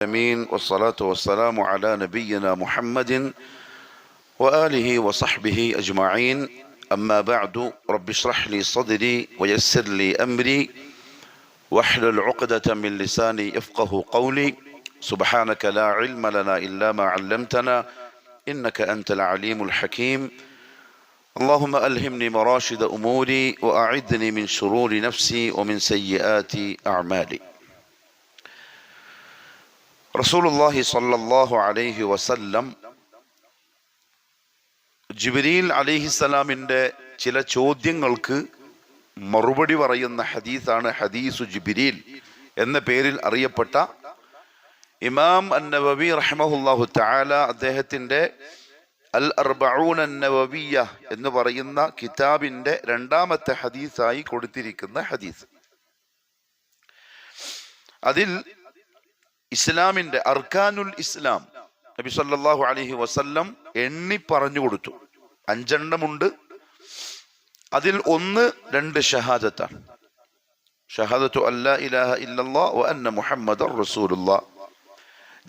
آمين والصلاة والسلام على نبينا محمد وآله وصحبه أجمعين أما بعد رب اشرح لي صدري ويسر لي أمري واحلل عقدة من لساني يفقه قولي سبحانك لا علم لنا إلا ما علمتنا إنك أنت العليم الحكيم اللهم ألهمني مراشد أموري وأعذني من شرور نفسي ومن سيئات أعمالي. റസൂലുള്ളാഹി സ്വല്ലല്ലാഹു അലൈഹി വസല്ലം ജിബ്രീൽ അലൈഹിസ്സലാമിൻ്റെ ചില ചോദ്യങ്ങൾക്ക് മറുപടി പറയുന്ന ഹദീസാണ് ഹദീസു ജിബ്രീൽ എന്ന പേരിൽ അറിയപ്പെട്ട ഇമാം അൻ-നവവി റഹിമഹുല്ലാഹു തആല അദ്ദേഹത്തിൻ്റെ അൽ അർബഊന അൻ-നവവിയ്യ എന്ന് പറയുന്ന കിതാബിൻ്റെ രണ്ടാമത്തെ ഹദീസായി കൊടുത്തിരിക്കുന്ന ഹദീസ്. അതിൽ ഇസ്ലാമിന്റെ അർക്കാനുൽ ഇസ്ലാം നബി സല്ലല്ലാഹു അലൈഹി വസല്ലം എണ്ണി പറഞ്ഞു കൊടുത്തു. 5 എണ്ണമുണ്ട്. അതിൽ 1 2 ഷഹാദത്താണ്. ഷഹാദത്തു അല്ലാ ഇലാഹ ഇല്ലല്ലാഹ് വ അന്ന മുഹമ്മദർ റസൂലുള്ളാഹ്.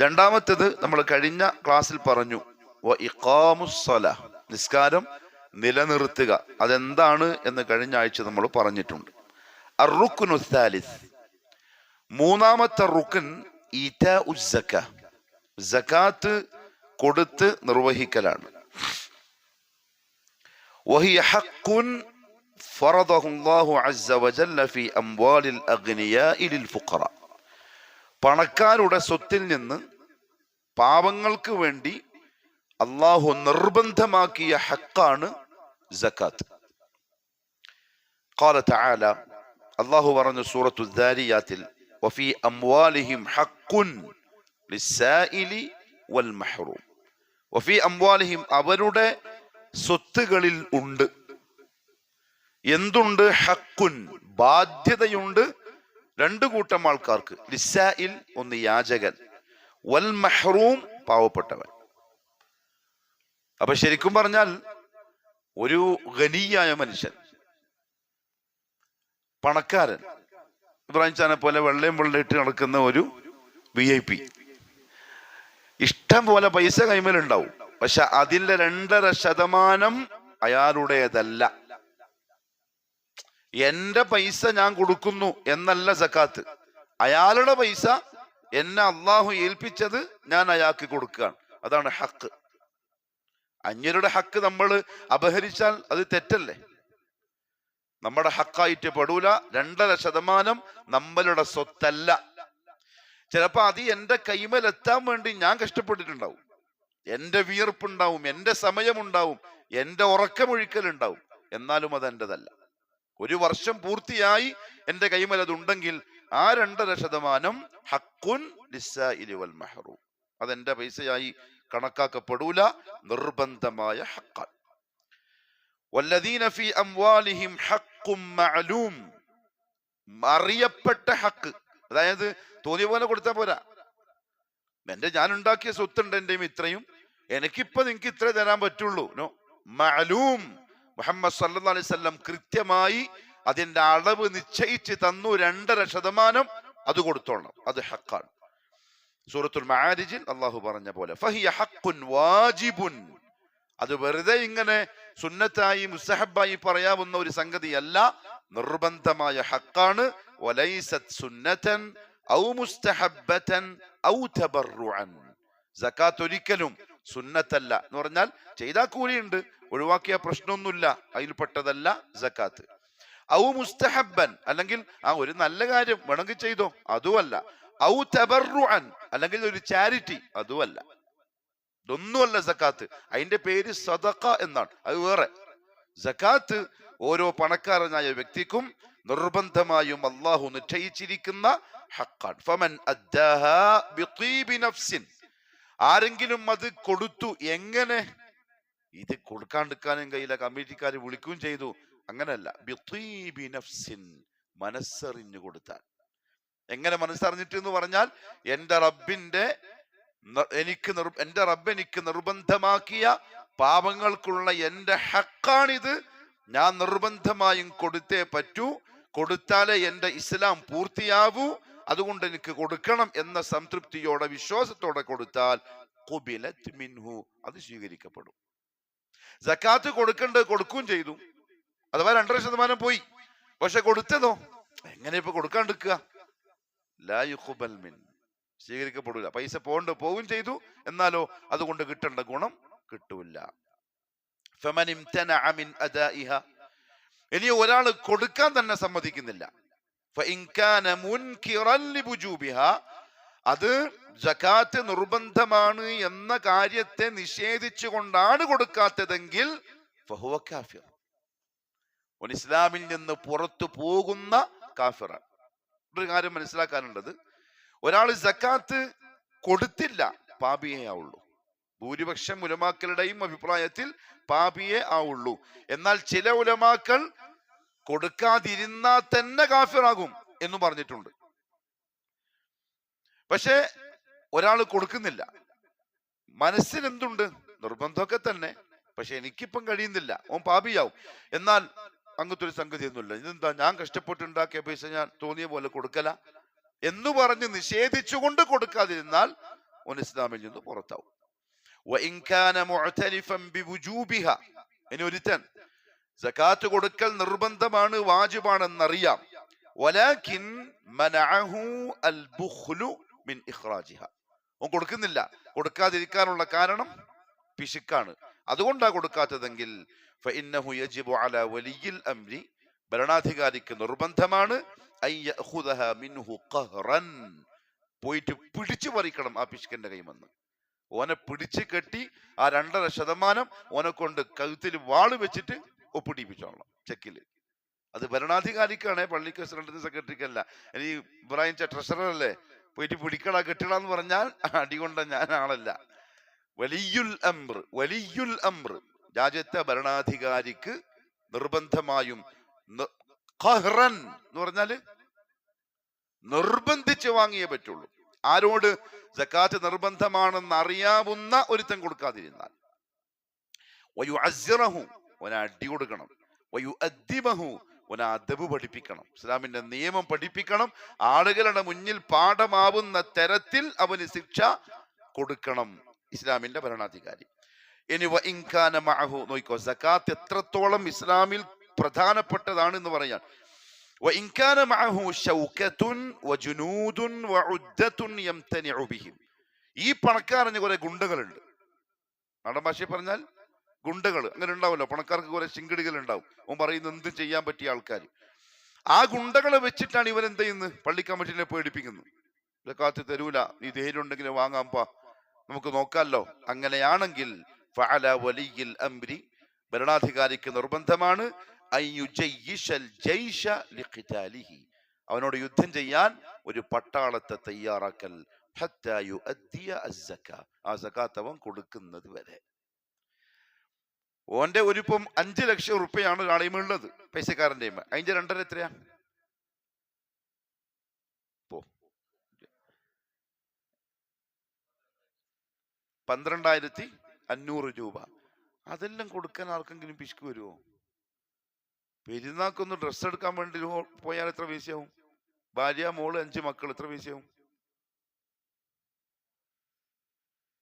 രണ്ടാമത്തേത് നമ്മൾ കഴിഞ്ഞ ക്ലാസ്സിൽ പറഞ്ഞു, വ ഇഖാമുസ് സ്വലാഹ്, നിസ്കാരം നിലനിർത്തുക. അതെന്താണ് എന്ന് കഴിഞ്ഞ ആഴ്ച നമ്മൾ പറഞ്ഞിട്ടുണ്ട്. അർ-റുക്നു സാലിസ്, മൂന്നാമത്തെ റുക്ൻ ഈതാഉ സക്കാ, സകാത്ത് കൊടുത്ത് നിർവഹിക്കലാണ്. വഹിയ ഹഖ്ഖുൻ ഫറദഹു അല്ലാഹു അസ്സ വജല്ല ഫീ അംവാലിൽ അഗ്നിയാഇ ലിൽ ഫുഖറ, പണക്കാരുടെ സ്വത്തിൽ നിന്ന് പാവങ്ങൾക്ക് വേണ്ടി അല്ലാഹു നിർബന്ധമാക്കിയ ഹഖാണ് സകാത്ത്. ഖാല തആല, അല്ലാഹു പറഞ്ഞു സൂറത്തു ദാരിയാത്തിൽ, വഫീ അംവാലിഹിം ഹഖ്ഖുൻ ലിസ്സായിലി വൽ മഹ്റൂം. വഫീ അംവാലിഹിം, അവരുടെ സ്വത്തുകളിൽ ഉണ്ട്. എന്തുണ്ട്? ഹഖ്ഖുൻ, ബാധ്യതയുണ്ട് 2 കൂട്ടം ആൾക്കാർക്ക്. ലിസ്സായിൽ, ഒന്ന് യാചകൻ, വൽ മഹ്റൂം, പാവപ്പെട്ടവൻ. അപ്പൊ ശരിക്കും പറഞ്ഞാൽ ഒരു ഗനിയായ മനുഷ്യൻ, പണക്കാരൻ, ഇബ്രാഹിം ചാനെ പോലെ വെള്ളയും വെള്ളയിട്ട് നടക്കുന്ന ഒരു VIP, ഇഷ്ടം പോലെ പൈസ കൈമേലുണ്ടാവും. പക്ഷെ അതിൻ്റെ 2.5% അയാളുടേതല്ല. എന്റെ പൈസ ഞാൻ കൊടുക്കുന്നു എന്നല്ല സക്കാത്ത്. അയാളുടെ പൈസ എന്നെ അള്ളാഹു ഏൽപ്പിച്ചത് ഞാൻ അയാൾക്ക് കൊടുക്കുകയാണ്. അതാണ് ഹക്ക്. അന്യരുടെ ഹക്ക് നമ്മൾ അപഹരിച്ചാൽ അത് തെറ്റല്ലേ? നമ്മുടെ ഹക്കായിട്ട് പെടൂല. 2.5% നമ്മളുടെ സ്വത്തല്ല. ചിലപ്പോ അത് എന്റെ കൈമേലെത്താൻ വേണ്ടി ഞാൻ കഷ്ടപ്പെട്ടിട്ടുണ്ടാവും. എന്റെ വിയർപ്പുണ്ടാവും, എന്റെ സമയമുണ്ടാവും, എന്റെ ഉറക്കമൊഴിക്കലുണ്ടാവും. എന്നാലും അത് എന്റേതല്ല. 1 വർഷം പൂർത്തിയായി എന്റെ കൈമേൽ അതുണ്ടെങ്കിൽ ആ 2.5% ഹഖ്ഖുൻ ലിസ്സായിലി വൽ മഹ്റൂം, അതെന്റെ പൈസയായി കണക്കാക്കപ്പെടൂല, നിർബന്ധമായ ഹഖാണ്. വല്ലദീന ഫീ അംവാലിഹിം ഹഖ്ഖുൻ മഅലൂം, അറിയപ്പെട്ട ഹക്ക്. അതായത് തോന്നിയ പോലെ കൊടുത്താൽ പോരാ. ഞാൻ ഉണ്ടാക്കിയ സ്വത്തുണ്ട് എൻ്റെ ഇത്രയും, എനിക്കിപ്പോ നിങ്ങൾക്ക് ഇത്രേ തരാൻ പറ്റുള്ളൂ. നോ, മഅലൂം. മുഹമ്മദ് സല്ലല്ലാഹു അലൈഹി വസല്ലം കൃത്യമായി അതിന്റെ അളവ് നിശ്ചയിച്ച് തന്നു. 2.5% അത് കൊടുത്തോളണം. അത് ഹക്കാണ്. സൂറത്തുൽ മആരിജിൽ അള്ളാഹു പറഞ്ഞ പോലെ ഫഹിയ ഹഖ്ഖുൻ വാജിബുൻ, അത് വെറുതെ ഇങ്ങനെ സുന്നത്തായി മുസ്തഹബായി പറയാവുന്ന ഒരു സംഗതിയല്ല, നിർബന്ധമായ ഹക്കാണ്. വലൈസത് സുന്നതൻ ഔ മുസ്തഹബ്ബതൻ ഔ തബർറുഅൻ, സകാത്ത് ഒരിക്കലും സുന്നത്തല്ല എന്ന് പറഞ്ഞാൽ ചെയ്താൽ കൂലിയുണ്ട്, ഒഴിവാക്കിയ പ്രശ്നമൊന്നുമില്ല, അതിൽപ്പെട്ടതല്ല സകാത്ത്. ഔ മുസ്തഹബ്ബൻ, അല്ലെങ്കിൽ ഒരു നല്ല കാര്യം വേണമെങ്കിൽ ചെയ്തോ, അതുമല്ല. ഔ തബർറുഅൻ, അല്ലെങ്കിൽ ഒരു ചാരിറ്റി, അതുമല്ല. ഇതൊന്നുമല്ല സക്കാത്ത്. അതിന്റെ പേര് സദഖ എന്നാണ്, അത് വേറെ. സക്കാത്ത് ഓരോ പണക്കാരനായ വ്യക്തിക്കും നിർബന്ധമായും അള്ളാഹു നിശ്ചയിച്ചിരിക്കുന്ന ഹഖാൻ. ഫമൻ അദ്ദാഹാ ബിതീബി നഫ്സിൻ, ആരെങ്കിലും അത് കൊടുത്തു. എങ്ങനെ? ഇത് കൊടുക്കാണ്ടിരിക്കാനും കയ്യില, കമ്മിറ്റിക്കാർ വിളിക്കുകയും ചെയ്തു, അങ്ങനെയല്ല. ബിതീബി നഫ്സിൻ, മനസ്സറിഞ്ഞു കൊടുത്താൽ. എങ്ങനെ മനസ്സറിഞ്ഞിട്ട് എന്ന് പറഞ്ഞാൽ, എന്റെ റബ്ബ് എനിക്ക് നിർബന്ധമാക്കിയ പാപങ്ങൾക്കുള്ള എന്റെ ഹക്കാണിത്, ഞാൻ നിർബന്ധമായും കൊടുത്തേ പറ്റൂ, കൊടുത്താലേ എന്റെ ഇസ്ലാം പൂർത്തിയാവൂ. അതുകൊണ്ട് എനിക്ക് കൊടുക്കണം എന്ന സംതൃപ്തിയോടെ വിശ്വാസത്തോടെ കൊടുത്താൽ ഖുബിലത് മിൻഹു, അത് സ്വീകരിക്കപ്പെടും. സക്കാത്ത് കൊടുക്കേണ്ടത് കൊടുക്കുകയും ചെയ്തു, അഥവാ 2.5% പോയി, പക്ഷെ കൊടുത്തതോ എങ്ങനെ ഇപ്പൊ കൊടുക്കാണ്ടിരിക്കുക? ലാ യുഖ്ബൽ മിൻ, സ്വീകരിക്കപ്പെടില്ല. പൈസ പോവുകയും ചെയ്തു, എന്നാലോ അതുകൊണ്ട് കിട്ടേണ്ട ഗുണം കിട്ടൂല. ഫമൻ ഇംതനഅ മിൻ അദാഇഹ, ഇനി ഒരാൾ കൊടുക്കാൻ തന്നെ സമ്മതിക്കുന്നില്ല, ഫഇൻ കാന മുൻകിറൻ ലിവുജൂബിഹ, അത് സകാത്ത് നിർബന്ധമാണ് എന്ന കാര്യത്തെ നിഷേധിച്ചുകൊണ്ടാണ് കൊടുക്കാത്തതെങ്കിൽ ഫഹുവ കാഫിർ, ഇസ്ലാമിൽ നിന്ന് പുറത്തു പോകുന്ന കാഫിറാണ്. ഒരു കാര്യം മനസ്സിലാക്കാനുള്ളത്, ഒരാൾ സക്കാത്ത് കൊടുത്തില്ല പാപിയെ ആവുള്ളൂ. ഭൂരിപക്ഷം ഉലമാക്കളുടെയും അഭിപ്രായത്തിൽ പാപിയെ ആവുള്ളൂ. എന്നാൽ ചില ഉലമാക്കൾ കൊടുക്കാതിരുന്നാൽ തന്നെ കാഫിറാകും എന്ന് പറഞ്ഞിട്ടുണ്ട്. പക്ഷെ ഒരാൾ കൊടുക്കുന്നില്ല, മനസ്സിൽ എന്തുണ്ട്? നിർബന്ധമൊക്കെ തന്നെ, പക്ഷെ എനിക്കിപ്പം കഴിയുന്നില്ല, ഓൻ പാപിയാവും. എന്നാൽ അങ്ങനത്തെ ഒരു സംഗതി ഒന്നുമില്ല, ഇതെന്താ ഞാൻ കഷ്ടപ്പെട്ടുണ്ടാക്കിയ പൈസ ഞാൻ തോന്നിയ പോലെ കൊടുക്കല എന്ന് പറഞ്ഞ് നിഷേധിച്ചുകൊണ്ട് കൊടുക്കാതിരുന്നാൽ ഓൻ ഇസ്ലാമിൽ നിന്ന് പുറത്താവും. ഇനി ഒരുത്തൻ സകാത്ത് കൊടുക്കൽ നിർബന്ധമാണ്, വാജിബാണെന്നറിയാം, വലാകിൻ മനഅഹു അൽ ബുഖ്ലു മിൻ ഇഖ്റാജിഹ, ഓൻ കൊടുക്കുന്നില്ല, കൊടുക്കാതിരിക്കാനുള്ള കാരണം പിശുക്കാണ്, അതുകൊണ്ടാണ് കൊടുക്കാത്തതെങ്കിൽ ഫഇന്നഹു യജിബു അലാ വലിയിൽ അംരി, ഭരണാധികാരിക്ക് നിർബന്ധമാണ് അൻ യഖുദഹ മിൻഹു ഖഹ്റൻ, പോയിട്ട് പിടിച്ചു പറിക്കണം ആ പിശുക്കന്റെ കൈമെന്ന്. ഓനെ പിടിച്ചു കെട്ടി ആ 2.5% ഓനെ കൊണ്ട് കഴുത്തിൽ വാള് വെച്ചിട്ട് ഒപ്പിടിപ്പിച്ചോളണം ചെക്കില്. അത് ഭരണാധികാരിക്കാണ്, പള്ളി പ്രസിഡന്റിന് സെക്രട്ടറിക്കല്ല. ഇനി ഇബ്രാഹിം ട്രഷറർ അല്ലേ, പോയിട്ട് പിടിക്കടാ കെട്ടിടാന്ന് പറഞ്ഞാൽ അടികൊണ്ട ഞാൻ ആളല്ല. വലിയുൽ അംർ, രാജ്യത്തെ ഭരണാധികാരിക്ക് നിർബന്ധമായും ഖഹ്റൻ എന്ന് പറഞ്ഞാല് നിർബന്ധിച്ച് വാങ്ങിയേ പറ്റുള്ളൂ. ആരോട്? സക്കാത്ത് നിർബന്ധമാണെന്ന് അറിയാവുന്ന ഒരുത്തൻ കൊടുക്കാതിരുന്നാൽ. വയുഅസ്സിറഹു, ഓനെ അടി കൊടുക്കണം. വയുഅദ്ദിബഹു, ഓനെ അദബ് പഠിപ്പിക്കണം, ഇസ്ലാമിന്റെ നിയമം പഠിപ്പിക്കണം. ആളുകളുടെ മുന്നിൽ പാഠമാവുന്ന തരത്തിൽ അവന് ശിക്ഷ കൊടുക്കണം ഇസ്ലാമിന്റെ ഭരണാധികാരി. ഇനി വഇൻകാന മഅഹു, നോക്കിക്കോ സക്കാത്ത് എത്രത്തോളം ഇസ്ലാമിൽ പ്രധാനപ്പെട്ടതാണ് എന്ന് പറയാൻ. വഇൻകാന മഅഹു ശൗകത്തുൻ വജുനൂദുൻ വഉദ്ദത്തുൻ യംതനിഉ ബിഹിം, ഈ പണക്കാരന് കുറെ ഗുണ്ടകളുണ്ട്. നാടൻ ഭാഷയിൽ പറഞ്ഞാൽ ഗുണ്ടകൾ അങ്ങനെ ഉണ്ടാവുമല്ലോ, പണക്കാർക്ക് കുറെ ശിങ്കടികൾ ഉണ്ടാവും, ഓൻ പറയുന്നത് എന്തും ചെയ്യാൻ പറ്റിയ ആൾക്കാർ. ആ ഗുണ്ടകളെ വെച്ചിട്ടാണ് ഇവരെന്ത് ചെയ്യുന്നത്? പള്ളി കമ്മിറ്റിനെ പേടിപ്പിക്കുന്നത്. സക്കാത്ത് തരൂല, നീ ധൈര്യം ഉണ്ടെങ്കിൽ വാങ്ങാമ്പാ, നമുക്ക് നോക്കാമല്ലോ. അങ്ങനെയാണെങ്കിൽ ഫഅല വലിയിൽ അംരി, ഭരണാധികാരിക്ക് നിർബന്ധമാണ് അവനോട് യുദ്ധം ചെയ്യാൻ ഒരു പട്ടാളത്തെ തയ്യാറാക്കൽ, ആ സകാത്ത് അവൻ കൊടുക്കുന്നത് വരെ. ഓന്റെ ഒരിപ്പം 5 ലക്ഷം റുപ്യാണ് ഒരാളെയും ഉള്ളത്, പൈസക്കാരന്റെ. അതിന്റെ 2.5 എത്രയാ? 12,500 രൂപ. അതെല്ലാം കൊടുക്കാൻ ആർക്കെങ്കിലും പിശുക്ക് വരുമോ? പെരുന്നാക്കൊന്ന് ഡ്രസ്സ് എടുക്കാൻ വേണ്ടി പോയാൽ എത്ര പൈസയാവും? ഭാര്യ, മോള്, 5 മക്കൾ, എത്ര പൈസയാവും?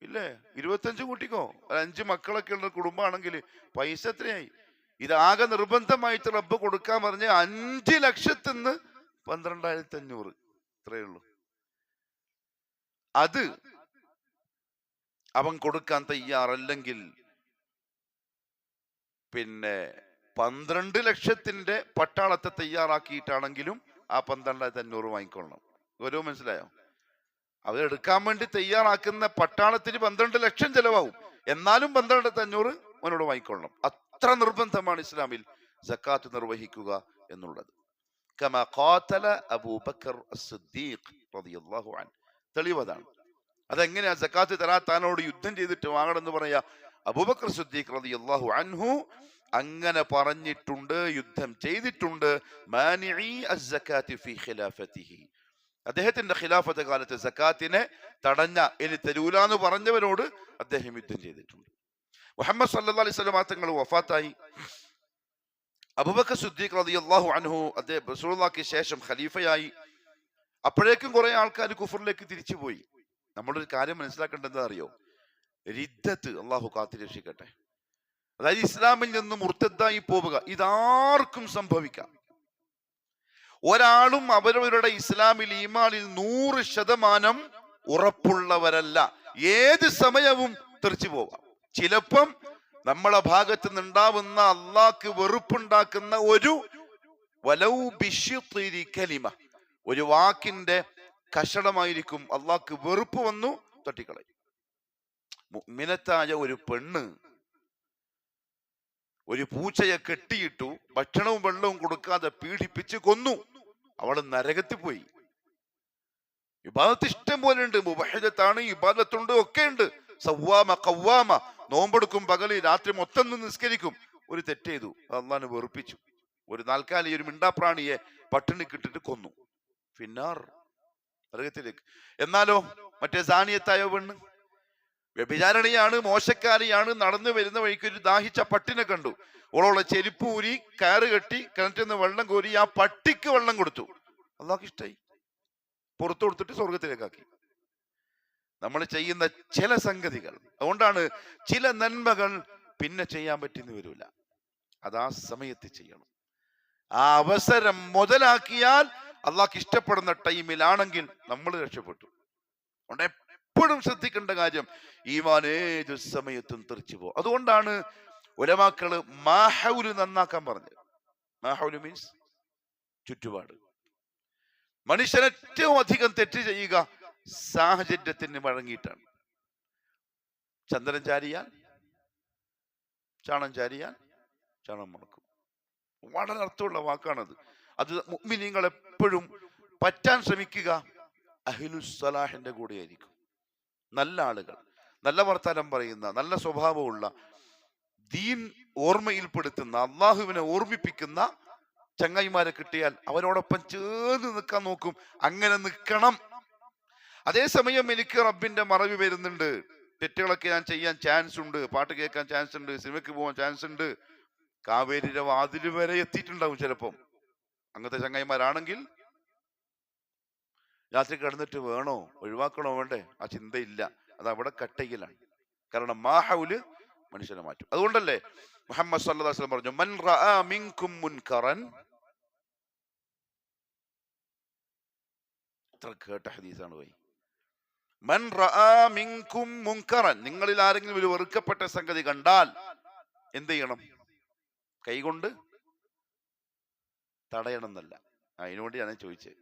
ഇല്ലേ? 25 കൂട്ടിക്കോ. 5 മക്കളൊക്കെ ഉള്ള കുടുംബമാണെങ്കിൽ പൈസ എത്രയായി? ഇതാകെ നിർബന്ധമായിട്ട് റബ്ബ് കൊടുക്കാൻ പറഞ്ഞ 5 ലക്ഷത്തിന്ന് 12,500, ഇത്രയേ ഉള്ളൂ. അത് അവൻ കൊടുക്കാൻ തയ്യാറല്ലെങ്കിൽ പിന്നെ 12 ലക്ഷത്തിന്റെ പട്ടാളത്തെ തയ്യാറാക്കിയിട്ടാണെങ്കിലും ആ 12,500 വാങ്ങിക്കൊള്ളണം. ഓരോ മനസ്സിലായോ? അവരെടുക്കാൻ വേണ്ടി തയ്യാറാക്കുന്ന പട്ടാളത്തിന് 12 ലക്ഷം ചെലവാകും, എന്നാലും 12,500 അവനോട് വാങ്ങിക്കൊള്ളണം. അത്ര നിർബന്ധമാണ് ഇസ്ലാമിൽ സക്കാത്ത് നിർവഹിക്കുക എന്നുള്ളത്. കമാ ഖാതല അബൂബക്കർ അസ്സിദ്ദീഖ് റളിയല്ലാഹു അൻഹു, തെളിവതാണ്. അതെങ്ങനെയാ സക്കാത്ത് തരാത്താനോട് യുദ്ധം ചെയ്തിട്ട് വാങ്ങണമെന്ന് പറയാ? അബൂബക്കർ സിദ്ദീഖ് റളിയല്ലാഹു അൻഹു അങ്ങനെ പറഞ്ഞിട്ടുണ്ട്, യുദ്ധം ചെയ്തിട്ടുണ്ട്. മാനിഇ അസ്സകാത്തി ഫീ ഖിലാഫതിഹി, അദ്ദേഹത്തിന്റെ ഖിലാഫത്ത് കാലത്ത് സക്കാത്തിനെ തടഞ്ഞ, ഇനി തരൂലാന്ന് പറഞ്ഞവരോട് അദ്ദേഹം യുദ്ധം ചെയ്തിട്ടുണ്ട്. മുഹമ്മദ് സല്ലല്ലാഹു അലൈഹി വസല്ലം തങ്ങൾ വഫാത്തായി. അബൂബക്കർ സിദ്ദീഖ് റളിയല്ലാഹു അൻഹു അദ്ദേഹം റസൂലുള്ളാഹിക്ക് ശേഷം ഖലീഫയായി. അപ്പോഴേക്കും കുറെ ആൾക്കാർ കുഫറിലേക്ക് തിരിച്ചുപോയി. നമ്മളൊരു കാര്യം മനസ്സിലാക്കേണ്ടത് എന്താ അറിയോ? റിദ്ദത്ത് അള്ളാഹു കാത്തിരക്ഷിക്കട്ടെ. അതായത് ഇസ്ലാമിൽ നിന്ന് മുർത്തദ്ദായി പോവുക, ഇതാർക്കും സംഭവിക്കാം. ഒരാളും അവരവരുടെ ഇസ്ലാമിൽ ഈമാനിൽ 100% ഉറപ്പുള്ളവരല്ല. ഏത് സമയവും തെറിച്ചു പോവാം. ചിലപ്പം നമ്മളെ ഭാഗത്ത് നിന്നുണ്ടാവുന്ന അള്ളാഹ്ക്ക് വെറുപ്പുണ്ടാക്കുന്ന ഒരു വാക്കിന്റെ കഷണമായിരിക്കും അള്ളാഹ്ക്ക് വെറുപ്പ് വന്നു തട്ടിക്കളയും. മുഅ്മിനത്തായ ഒരു പെണ്ണ് ഒരു പൂച്ചയെ കെട്ടിയിട്ടു, ഭക്ഷണവും വെള്ളവും കൊടുക്കാതെ പീഡിപ്പിച്ച് കൊന്നു. അവള് നരകത്തിൽ പോയി. ഇബാദത്ത് ഇഷ്ടം പോലെ ഉണ്ട്, മുബഹിദത്താണ്, ഇബാദത്തുണ്ട്, ഒക്കെ ഉണ്ട്. സവ്വാമ ഖവ്വാമ, നോമ്പെടുക്കും, പകല് രാത്രി മൊത്തം നിസ്കരിക്കും. ഒരു തെറ്റ് ചെയ്തു, അള്ളാഹനെ വെറുപ്പിച്ചു. ഒരു നാൽക്കാലി ഒരു മിണ്ടാപ്രാണിയെ പട്ടിണി കിട്ടിട്ട് കൊന്നു. ഫിന്നാർ, നരകത്തിലേക്ക്. എന്നാലോ മറ്റേ സാനിയത്തായ പെണ്ണ് വ്യഭിചാരണിയാണ്, മോശക്കാരിയാണ്. നടന്നു വരുന്ന വഴിക്ക് ഒരു ദാഹിച്ച പട്ടിനെ കണ്ടു. ഓളോളെ ചെരുപ്പ് ഊരി കയറ് കെട്ടി കിണറ്റിൽ നിന്ന് വെള്ളം കോരി ആ പട്ടിക്ക് വെള്ളം കൊടുത്തു. അള്ളാഹ്ക്ക് ഇഷ്ടായി, പുറത്തു കൊടുത്തിട്ട് സ്വർഗത്തിലേക്കാക്കി. നമ്മൾ ചെയ്യുന്ന ചില സംഗതികൾ, അതുകൊണ്ടാണ് ചില നന്മകൾ പിന്നെ ചെയ്യാൻ പറ്റിയെന്ന് വരില്ല. അത് ആ സമയത്ത് ചെയ്യണം. ആ അവസരം മുതലാക്കിയാൽ അള്ളാഹ്ക്ക് ഇഷ്ടപ്പെടുന്ന ടൈമിലാണെങ്കിൽ നമ്മൾ രക്ഷപ്പെട്ടു. അതുകൊണ്ട് എപ്പോഴും ശ്രദ്ധിക്കേണ്ട കാര്യം, ഈമാൻ ഏത് സമയത്തും തെറിച്ചു പോകും. അതുകൊണ്ടാണ് ഉലമാക്കള് മാഹൗല് നന്നാക്കാൻ പറഞ്ഞത്. മാഹൗല് മീൻസ് ചുറ്റുപാട്. മനുഷ്യൻ ഏറ്റവും അധികം തെറ്റ് ചെയ്യുക സാഹചര്യത്തിന് വഴങ്ങിയിട്ടാണ്. ചന്ദ്രൻ ചാരിയാൽ ചാണം ചാരിയാൽ ചാണം മണക്കും. വളരെ അർത്ഥമുള്ള വാക്കാണത്. അത് മുഅ്മിനീങ്ങൾ എപ്പോഴും പറ്റാൻ ശ്രമിക്കുക അഹ്ലുസ്സലാഹിന്റെ കൂടെയായിരിക്കും. നല്ല ആളുകൾ, നല്ല വർത്താനം പറയുന്ന, നല്ല സ്വഭാവമുള്ള, ദീൻ ഓർമ്മയിൽപ്പെടുത്തുന്ന, അള്ളാഹുവിനെ ഓർമ്മിപ്പിക്കുന്ന ചങ്ങായിമാരെ കിട്ടിയാൽ അവരോടൊപ്പം ചേർന്ന് നിൽക്കാൻ നോക്കും. അങ്ങനെ നിൽക്കണം. അതേസമയം എനിക്ക് റബ്ബിന്റെ മറവി വരുന്നുണ്ട്, തെറ്റുകളൊക്കെ ഞാൻ ചെയ്യാൻ ചാൻസ് ഉണ്ട്, പാട്ട് കേൾക്കാൻ ചാൻസ് ഉണ്ട്, സിനിമയ്ക്ക് പോകാൻ ചാൻസ് ഉണ്ട്, കാവേരിയുടെ വാതില് വരെ എത്തിയിട്ടുണ്ടാവും ചിലപ്പം. അങ്ങനത്തെ ചങ്ങായിമാരാണെങ്കിൽ രാത്രി കിടന്നിട്ട് വേണോ ഒഴിവാക്കണോ വേണ്ടേ ആ ചിന്തയില്ല. അത് അവിടെ കട്ടയിലാണ്. കാരണം മാഹൗല് മനുഷ്യനെ മാറ്റും. അതുകൊണ്ടല്ലേ മുഹമ്മദ് സല്ലല്ലാഹു അലൈഹി വസല്ലം പറഞ്ഞു, മൻ റആ മിൻകും മുൻകറൻ. എത്ര കേട്ട ഹദീസാണ് പോയി. മൻ റആ മിൻകും മുൻകറൻ, നിങ്ങളിൽ ആരെങ്കിലും ഒരു വെറുക്കപ്പെട്ട സംഗതി കണ്ടാൽ എന്ത് ചെയ്യണം? കൈകൊണ്ട് തടയണം എന്നല്ല, അതിനുവേണ്ടി ഞാൻ ചോദിച്ചത്.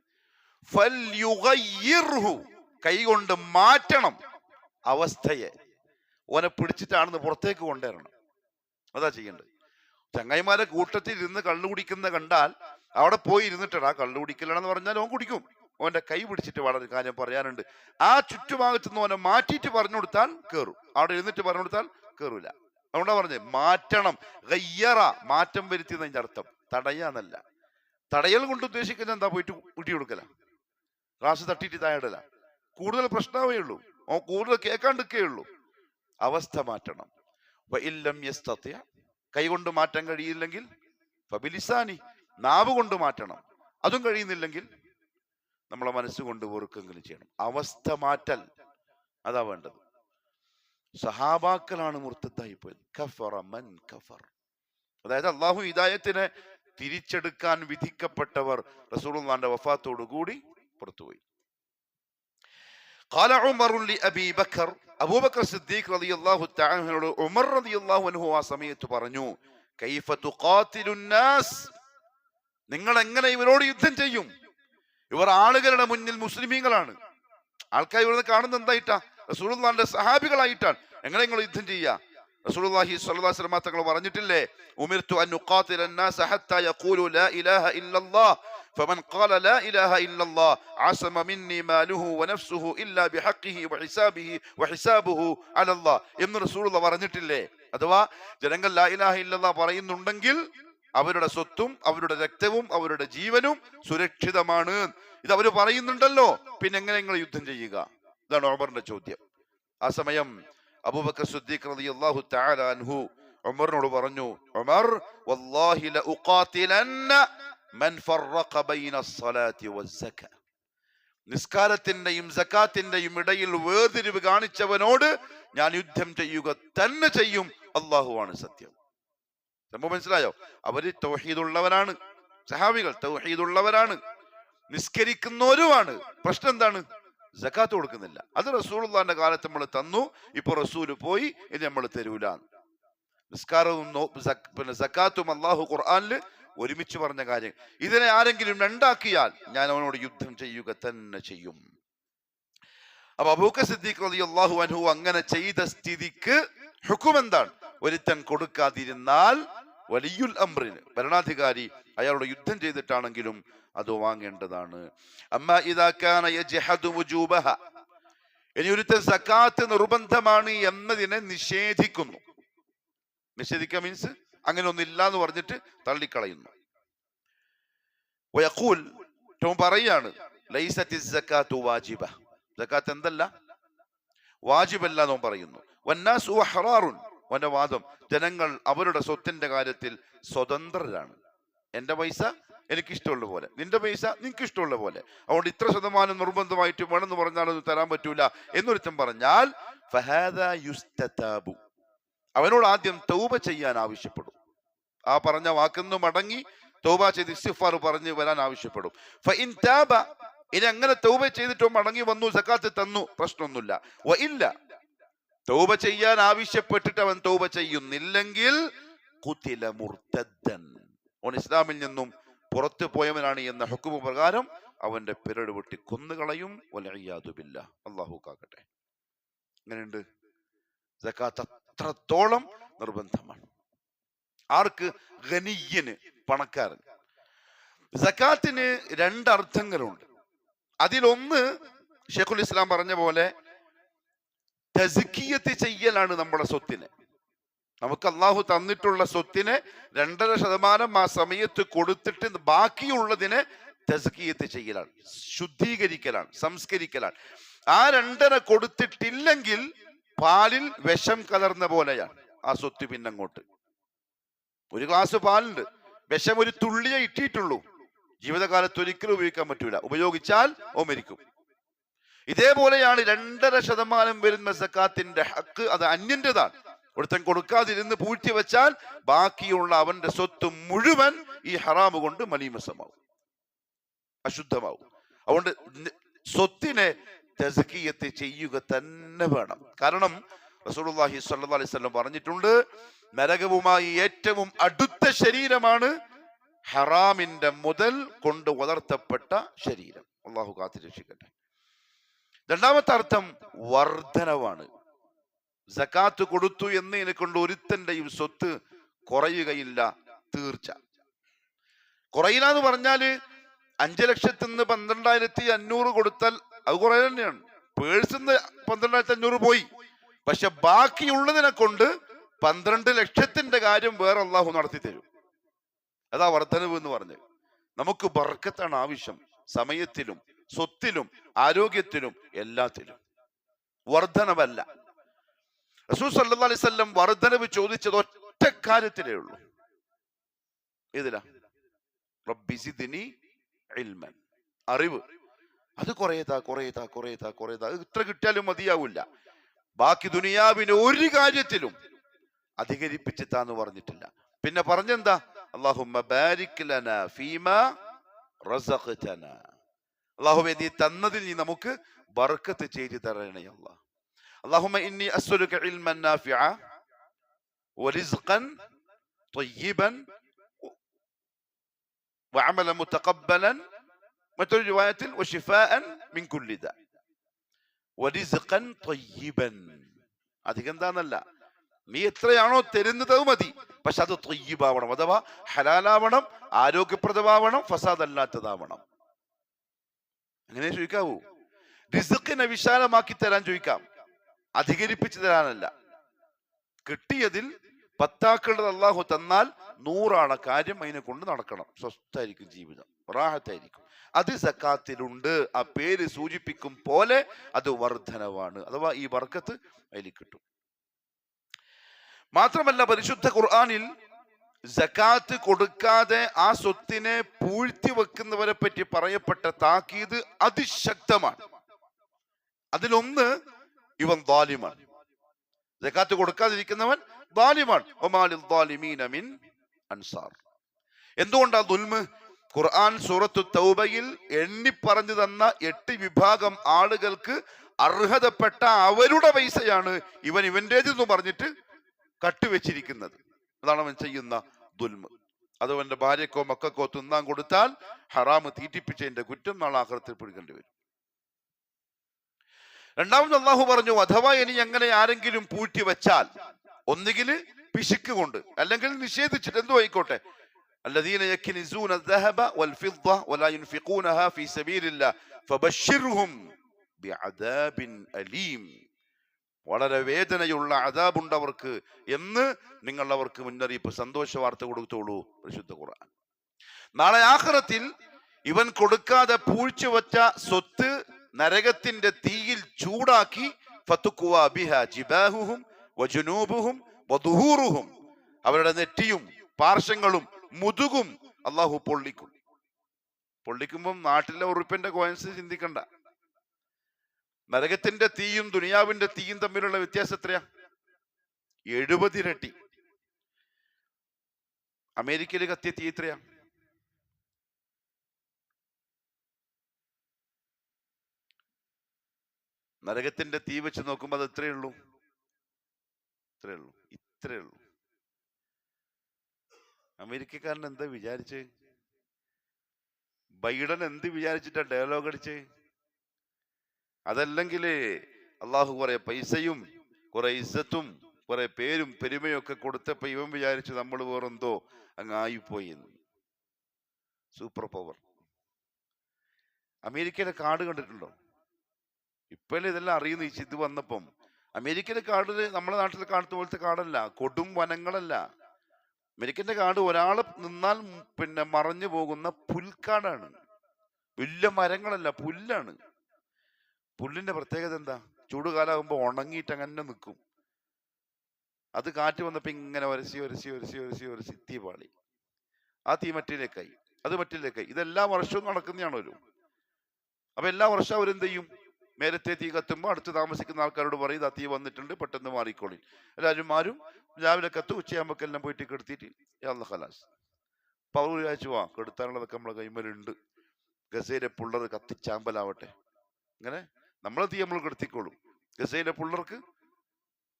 ഫൽയുഗയ്യിർഹു, കൈകൊണ്ട് മാറ്റണം അവസ്ഥയെ. ഓനെ പിടിച്ചിട്ടാണെന്ന് പുറത്തേക്ക് കൊണ്ടുവരണം. അതാ ചെയ്യേണ്ടത്. ചങ്ങായിമാരെ കൂട്ടത്തിൽ ഇരുന്ന് കള്ളു കുടിക്കുന്ന കണ്ടാൽ അവിടെ പോയി ഇരുന്നിട്ടാ കള്ളു കുടിക്കലാണെന്ന് പറഞ്ഞാൽ ഓൻ കുടിക്കും. ഓന്റെ കൈ പിടിച്ചിട്ട് വളരെ കാര്യം പറയാനുണ്ട്. ആ ചുറ്റുഭാഗത്തു നിന്ന് ഓനെ മാറ്റിയിട്ട് പറഞ്ഞു കൊടുത്താൽ കേറും. അവിടെ ഇരുന്നിട്ട് പറഞ്ഞു കൊടുത്താൽ കേറൂല. അതുകൊണ്ടാ പറഞ്ഞത് മാറ്റണം. ഗയ്യറ, മാറ്റം വരുത്തിയതിന്റെ അർത്ഥം തടയാന്നല്ല. തടയൽ കൊണ്ട് ഉദ്ദേശിക്കുന്നത് എന്താ? പോയിട്ട് കുട്ടി കൊടുക്കല, ക്ലാസ് തട്ടിയിട്ട് താഴെടല. കൂടുതൽ പ്രശ്നമേ ഉള്ളൂ. ഓൻ കൂടുതൽ കേൾക്കാണ്ടിരിക്കേ ഉള്ളൂ. അവസ്ഥ മാറ്റണം. കൈകൊണ്ട് മാറ്റാൻ കഴിയില്ലെങ്കിൽ ഫബിലിസാനി, നാവ് കൊണ്ട് മാറ്റണം. അതും കഴിയുന്നില്ലെങ്കിൽ നമ്മളെ മനസ്സുകൊണ്ട് വെറുക്കെങ്കിലും ചെയ്യണം. അവസ്ഥ മാറ്റൽ, അതാ വേണ്ടത്. സഹാബാക്കളാണ് മുർത്തദ്ദായി പോയത്. കഫറ മൻ കഫർ, അതായത് അള്ളാഹു ഹിദായത്തിനെ തിരിച്ചെടുക്കാൻ വിധിക്കപ്പെട്ടവർ റസൂലുള്ളാഹിന്റെ വഫാത്തോടു കൂടി പുറത്തുപോയി. ഖാല ഉമർ ലിഅബീ ബക്കർ, അബൂബക്കർ സിദ്ദീഖ് റളിയല്ലാഹു തആല അൻഹു ഉമർ റളിയല്ലാഹു അൻഹു ആ സമയത്ത് പറഞ്ഞു, കൈഫ തുഖാതിലുൻ നാസ്, നിങ്ങൾ എങ്ങനെ ഇവരോട് യുദ്ധം ചെയ്യും? ഇവർ ആളുകളുടെ മുന്നിൽ മുസ്ലിമീങ്ങളാണ്. ആൾക്കാർ ഇവിടുന്ന് കാണുന്നത് എന്തായിട്ടാ? റസൂലുള്ളാഹിന്റെ സഹാബികളായിട്ടാണ്. എങ്ങനെ നിങ്ങൾ യുദ്ധം ചെയ്യുക? റസൂലുള്ളാഹി സ്വല്ലല്ലാഹു അലൈഹി വസല്ലം തങ്ങൾ പറഞ്ഞിട്ടില്ലേ, ഉമിർതു അൻ ഉഖാതില അന്നാസ ഹത്താ യഖൂലു ലാ ഇലാഹ ഇല്ലല്ലാഹ് ഫമൻ ഖാല ലാ ഇലാഹ ഇല്ലല്ലാഹ് അസമ മിന്നി മാലുഹു വനഫ്സുഹു ഇല്ലാ ബിഹഖിഹി വഹിസാബുഹു അലല്ലാഹ് എന്ന് റസൂലുള്ളാഹി പറഞ്ഞിട്ടില്ലേ? അഥവാ ജനങ്ങൾ ലാ ഇലാഹ ഇല്ലല്ലാഹ് പറയുന്നുണ്ടെങ്കിൽ അവരുടെ സ്വത്തും അവരുടെ രക്തവും അവരുടെ ജീവനും സുരക്ഷിതമാണ്. ഇത് അവർ പറയുന്നുണ്ടല്ലോ, പിന്നെ എങ്ങനെ നിങ്ങൾ യുദ്ധം ചെയ്യുക? ഇതാണ് ഉമറിന്റെ ചോദ്യം. ആ സമയം അബൂബക്കർ സിദ്ദീഖ് റളിയല്ലാഹു തആല അൻഹു ഉമറിനോട് പറഞ്ഞു, ഉമർ വല്ലാഹി ലഉഖാതിലന്ന മൻ ഫറഖ ബൈന അസ്സലാത്തി വസ്സക, നിസ്കാരത്തിന്റെയും സക്കാത്തിന്റെയും ഇടയിൽ വേർതിരിവ് കാണിച്ചവനോട് ഞാൻ യുദ്ധം ചെയ്യുക തന്നെ ചെയ്യും. അള്ളാഹുവാണ് സത്യം. സംഭവം മനസ്സിലായോ? അവര് തൗഹീദുള്ളവരാണ്, സഹാബികൾ തൗഹീദുള്ളവരാണ്, നിസ്കരിക്കുന്നവരുമാണ്. പ്രശ്നം എന്താണ്? സക്കാത്ത് കൊടുക്കുന്നില്ല. അത് റസൂലുള്ളാഹിന്റെ കാലത്ത് നമ്മൾ തന്നു, ഇപ്പൊ റസൂല് പോയി, ഇനി നമ്മൾ തരൂല. നിസ്കാരവും പിന്നെ സക്കാത്തും അള്ളാഹു ഖുർആനില് ഒരുമിച്ച് പറഞ്ഞ കാര്യം. ഇതിനെ ആരെങ്കിലും രണ്ടാക്കിയാൽ ഞാൻ അവനോട് യുദ്ധം ചെയ്യുക തന്നെ ചെയ്യും. അപ്പൊ അബൂബക്കർ സിദ്ദീഖ് റളിയല്ലാഹു അൻഹു അങ്ങനെ ചെയ്ത സ്ഥിതിക്ക് ഹുക്ം എന്താണ്? ഒരുത്തൻ കൊടുക്കാതിരുന്നാൽ വലിയുൽ അംറിന്, ഭരണാധികാരി, അയാളോട് യുദ്ധം ചെയ്തിട്ടാണെങ്കിലും അത് വാങ്ങേണ്ടതാണ്. അമ്മാ ഇദാ കാന യജ്ഹദു വുജൂബഹ, ഇനി ഒരുത്തൻ സക്കാത്ത് നിർബന്ധമാണ് എന്നതിനെ നിഷേധിക്കുന്നു. നിഷേധിക്കുക മീൻസ് അങ്ങനെ ഒന്നില്ല എന്ന് പറഞ്ഞിട്ട് തള്ളിക്കളയുന്നു. വയഖൂൽ, പറയാണ് ലൈസത്തി സക്കാത്തു വാജിബ, സക്കാത്ത് എന്തല്ല, വാജിബല്ല എന്ന് പറയുന്നു. വന്നാസു അഹ്റാറുൻ, അവന്റെ വാദം ജനങ്ങൾ അവരുടെ സ്വത്തിന്റെ കാര്യത്തിൽ സ്വതന്ത്രരാണ്. എന്റെ പൈസ എനിക്കിഷ്ടമുള്ള പോലെ, നിന്റെ പൈസ നിനക്ക് ഇഷ്ടമുള്ള പോലെ, അതുകൊണ്ട് ഇത്ര ശതമാനം നിർബന്ധമായിട്ട് വേണമെന്ന് പറഞ്ഞാൽ അത് തരാൻ പറ്റൂല എന്നൊരുത്തൻ പറഞ്ഞാൽ ഫഹാദാ യുസ്തതാബു, അവനോട് ആദ്യം തൗബ ചെയ്യാൻ ആവശ്യപ്പെടും. ആ പറഞ്ഞ വാക്കിന്ന് മടങ്ങി തൗബ ചെയ്ത് ഇസ്തിഗ്ഫാർ പറഞ്ഞ് വരാൻ ആവശ്യപ്പെടും. ഫഇൻ താബ, ഇനി അങ്ങനെ തൗബ ചെയ്തിട്ടോ മടങ്ങി വന്നു, സക്കാത്ത് തന്നു, പ്രശ്നമൊന്നുമില്ല. വഇല്ല, തൗബ ചെയ്യാൻ ആവശ്യപ്പെട്ടിട്ട് അവൻ തൗബ ചെയ്യുന്നില്ലെങ്കിൽ ഖുതില മുർതദ്ദൻ, അവൻ ഇസ്ലാമിൽ നിന്നും പുറത്തു പോയവനാണ് എന്ന ഹുക്മ പ്രകാരം അവന്റെ പിരട് വെട്ടി കൊന്നുകളയും. വലഇയാദു ബില്ലാഹ്, അല്ലാഹു കാക്കട്ടെ. അങ്ങനെയുണ്ട്. സക്കാത്ത് അത്രത്തോളം നിർബന്ധമാണ്. ആർക്ക്? ഗനിയ്യന്, പണക്കാരൻ. സക്കാത്തിന് രണ്ടർത്ഥങ്ങളുണ്ട്. അതിലൊന്ന് ഷെയ്ഖുൽ ഇസ്ലാം പറഞ്ഞ പോലെ തസ്കിയത്ത് ചെയ്യലാണ് നമ്മുടെ സ്വത്തിനെ. നമുക്ക് അള്ളാഹു തന്നിട്ടുള്ള സ്വത്തിനെ 2.5% ആ സമയത്ത് കൊടുത്തിട്ട് ബാക്കിയുള്ളതിനെ തസ്കിയത്ത് ചെയ്യലാണ്, ശുദ്ധീകരിക്കലാണ്, സംസ്കരിക്കലാണ്. ആ 2.5 കൊടുത്തിട്ടില്ലെങ്കിൽ പാലിൽ വിഷം കലർന്ന പോലെയാണ് ആ സ്വത്ത്. പിന്നങ്ങോട്ട് ഒരു ഗ്ലാസ് പാലുണ്ട്, വിഷം ഒരു തുള്ളിയെ ഇട്ടിട്ടുള്ളൂ, ജീവിതകാലത്ത് ഒരിക്കലും ഉപയോഗിക്കാൻ പറ്റൂല, ഉപയോഗിച്ചാൽ ഓ മരിക്കും. ഇതേപോലെയാണ് 2.5% വരുന്ന സക്കാത്തിന്റെ ഹക്ക്, അത് അന്യന്റേതാണ്. ഒരുത്തൻ കൊടുക്കാതിരുന്ന് പൂഴ്ത്തി വെച്ചാൽ ബാക്കിയുള്ള അവന്റെ സ്വത്ത് മുഴുവൻ ഈ ഹറാമ് കൊണ്ട് മലീമസമാവും, അശുദ്ധമാവും. അതുകൊണ്ട് സ്വത്തിനെ തസ്കിയത്ത് ചെയ്യുക തന്നെ വേണം. കാരണം റസൂലുള്ളാഹി സ്വല്ലല്ലാഹു അലൈഹി വസല്ലം പറഞ്ഞിട്ടുണ്ട്, നരകവുമായി ഏറ്റവും അടുത്ത ശരീരമാണ് ഹറാമിന്റെ മുതൽ കൊണ്ട് വളർത്തപ്പെട്ട ശരീരം. അള്ളാഹു കാത്തുരക്ഷിക്കട്ടെ. രണ്ടാമത്തെ അർത്ഥം വർധനവാണ്. സക്കാത്ത് കൊടുത്തു എന്ന് എന്നെക്കൊണ്ട് ഒരുത്തന്റെയും സ്വത്ത് കുറയുകയില്ല, തീർച്ച. കുറയില്ല എന്ന് പറഞ്ഞാല് 5 ലക്ഷത്തിന് 12,500 കൊടുത്താൽ അത് കുറെ തന്നെയാണ്. പേഴ്സിന്ന് 12,500 പോയി, പക്ഷെ ബാക്കിയുള്ളതിനെ കൊണ്ട് 12 ലക്ഷത്തിന്റെ കാര്യം വേറെ അള്ളാഹു നടത്തി തരും. അതാ വർധനവ് എന്ന് പറഞ്ഞത്. നമുക്ക് ബർക്കത്താണ് ആവശ്യം, സമയത്തിലും സ്വത്തിലും ആരോഗ്യത്തിലും എല്ലാത്തിലും, വർധനവല്ല. റസൂൽ സല്ലല്ലാഹു അലൈഹി വസല്ലം വർധനവ് ചോദിച്ചത് ഒറ്റ കാര്യത്തിലേ ഉള്ളൂ. ഏതിലാ? റബ്ബി സിദ്നി ഇൽമൻ, അറിവ്. അത് കുറേതാ കുറേതാ കുറേതാ കുറേതാ, ഇത്ര കിട്ടിയാലും മതിയാവില്ല. ബാക്കി ദുനിയാവിന് ഒരു കാര്യത്തിലും അധികരിപ്പിച്ച് താന്ന് പറഞ്ഞിട്ടില്ല. പിന്നെ പറഞ്ഞെന്താ? അല്ലാഹുമ്മ ബാരിക് ലനാ ഫീമാ റസഖ്തനാ, അല്ലാഹുവേ നീ തന്നതിൽ നീ നമുക്ക് ബർക്കത്ത് ചെയ്തു തരണേ അല്ലാഹ്. അല്ലാഹുമ്മ ഇന്നി അസ്അലുക ഇൽമൻ നാഫിഅ വറിസ്ഖൻ ത്വയ്യിബൻ വഅമലൻ മുതഖബ്ബലൻ, മറ്റൊരു റിവായത്തിൽ വശിഫാഅൻ മിൻ കുല്ലി ദാ വറിസ്ഖൻ ത്വയ്യിബൻ. അധികം എന്താന്നല്ല, നീ എത്രയാണോ തരുന്നത് മതി, പക്ഷെ അത് ത്വയ്യിബാവണം, അഥവാ ഹലാലാവണം, ആരോഗ്യപ്രദമാവണം, ഫസാദല്ലാത്തതാവണം. അങ്ങനെ ചോദിക്കാവൂ. റിസ്ഖിനെ വിശാലമാക്കി തരാൻ ചോദിക്കാം, അധികരിപ്പിച്ചു തരാനല്ല. കിട്ടിയതിൽ 10 അള്ളാഹു തന്നാൽ 100 കാര്യം അതിനെ കൊണ്ട് നടക്കണം, സ്വസ്ഥായിരിക്കും ജീവിതം, റാഹത്തായിരിക്കും. അത് സക്കാത്തിലുണ്ട്. ആ പേര് സൂചിപ്പിക്കും പോലെ അത് വർധനവാണ്, അഥവാ ഈ ബർക്കത്ത് അതിൽ കിട്ടും. മാത്രമല്ല പരിശുദ്ധ ഖുർആനിൽ സകാത്ത് കൊടുക്കാതെ ആ സ്വത്തിനെ പൂഴ്ത്തി വെക്കുന്നവരെ പറ്റി പറയപ്പെട്ട താക്കീത് അതിശക്തമാണ്. അതിലൊന്ന് ഇവൻ ളാലിമാണ്. സകാത്ത് കൊടുക്കാതിരിക്കുന്നവൻ ളാലിമാണ്. വമാലിൽ ളാലിമീന മിൻ അൻസാർ. എന്തുകൊണ്ടാ ദുൽമ്? ഖുർആൻ സൂറത്തു തൗബയിൽ എണ്ണി പറഞ്ഞു തന്ന 8 വിഭാഗം ആളുകൾക്ക് അർഹതപ്പെട്ട അവരുടെ പൈസയാണ് ഇവന്റേതെന്ന് പറഞ്ഞിട്ട് കട്ടുവെച്ചിരിക്കുന്നത്. അതാണ് അവൻ ചെയ്യുന്ന ദുൽമ്. അത് അവന്റെ ഭാര്യക്കോ മക്കൾക്കോ തിന്നാൻ കൊടുത്താൽ ഹറാമ് തീറ്റിപ്പിച്ചതിന്റെ കുറ്റം നാളെ ആഖിറത്തിൽ പിടിക്കേണ്ടി വരും. രണ്ടാമത് അള്ളാഹു പറഞ്ഞു, അഥവാ ഇനി അങ്ങനെ ആരെങ്കിലും പൂഴ്ത്തി വെച്ചാൽ, ഒന്നുകിൽ പിശുക്ക് കൊണ്ട് അല്ലെങ്കിൽ നിഷേധിച്ചിട്ട് എന്തോ ആയിക്കോട്ടെ, الذين يكنزون الذهب والفضة ولا ينفقونها في سبيل الله فبشرهم بعذاب أليم. വളരെ വേദനയുള്ള അദാബുണ്ട് അവർക്ക് എന്ന് നിങ്ങൾ അവർക്ക് മുന്നറിയിപ്പ്, സന്തോഷ വാർത്ത കൊടുത്തോളൂ പരിശുദ്ധ ഖുർആൻ. നാളെ ആഖിറത്തിൽ ഇവൻ കൊടുക്കാതെ പൂഴ്ച വച്ച സ്വത്ത് നരകത്തിന്റെ തീയിൽ ചൂടാക്കി ഫതുഖ്വാ ബിഹാ ജിബാഹുഹും വജുനൂബുഹും വദുഹൂറുഹും, അവരുടെ നെറ്റിയും പാർശ്വങ്ങളും മുതുകും അള്ളാഹു പൊള്ളിക്കും. പൊള്ളിക്കുമ്പം നാട്ടിലെ ഉറുപ്പിന്റെ കോയിൻസ് ചിന്തിക്കണ്ട. നരകത്തിന്റെ തീയും ദുനിയാവിന്റെ തീയും തമ്മിലുള്ള വ്യത്യാസം എത്രയാ? 70 ഇരട്ടി. അമേരിക്കയിൽ കത്തിയ തീ എത്രയാ? നരകത്തിന്റെ തീ വെച്ച് നോക്കുമ്പോൾ അത് ഇത്രയേ ഉള്ളൂ. അമേരിക്കക്കാരൻ എന്താ വിചാരിച്ച്? ബൈഡൻ എന്ത് വിചാരിച്ചിട്ടാ ഡയലോഗ് അടിച്ച്? അതല്ലെങ്കിൽ അള്ളാഹു കുറെ പൈസയും കുറെ ഇസ്സത്തും കുറെ പേരും പെരുമയും ഒക്കെ കൊടുത്തപ്പോ ഇവൻ വിചാരിച്ചു നമ്മൾ വേറെന്തോ അങ്ങ് ആയിപ്പോയി എന്ന്. Super power. അമേരിക്കയിലെ കാർഡ് കണ്ടിട്ടുണ്ടോ? ഇപ്പോഴല്ലേ ഇതെല്ലാം അറിയുന്നു. ഇത് വന്നപ്പം അമേരിക്കയിലെ കാർഡ് നമ്മുടെ നാട്ടിലെ കാർഡ് പോലത്തെ കാർഡല്ല, കൊടും വനങ്ങളല്ല. അമേരിക്കന്റെ കാർഡ് ഒരാൾ നിന്നാൽ പിന്നെ മറഞ്ഞു പോകുന്ന പുൽക്കാടാണ്. വലിയ മരങ്ങളല്ല, പുല്ലാണ്. പുല്ലിന്റെ പ്രത്യേകത എന്താ? ചൂടുകാലാകുമ്പോ ഉണങ്ങിയിട്ട് അങ്ങനെ നിൽക്കും. അത് കാറ്റ് വന്നപ്പോ ഇങ്ങനെ ഒരസി തീ പാളി. ആ തീ മറ്റിലേക്കായി, അത് മറ്റിലേക്കായി. ഇതെല്ലാ വർഷവും നടക്കുന്നതാണ് ഒരു. അപ്പൊ എല്ലാ വർഷവും അവരെന്ത് ചെയ്യും? മേലത്തെ തീ കത്തുമ്പോൾ അടുത്ത് താമസിക്കുന്ന ആൾക്കാരോട് പറയും ആ തീ വന്നിട്ടുണ്ട്, പെട്ടെന്ന് മാറിക്കോളി. എല്ലാവരും മാറും. രാവിലെ കത്തും, ഉച്ചയാകുമ്പോഴെല്ലാം പോയിട്ട് കെടുത്തിട്ട് യാ ഖലാസ്. അപ്പൊ അവർ വിചാരിച്ചു കെടുത്താനുള്ളതൊക്കെ നമ്മളെ കൈമലുണ്ട്, ഗസയിലെ പിള്ളേർ കത്തിച്ചാമ്പലാവട്ടെ. അങ്ങനെ നമ്മളെ തീ നമ്മൾ കെടുത്തിക്കോളും. ഗസയിലെ പിള്ളേർക്ക്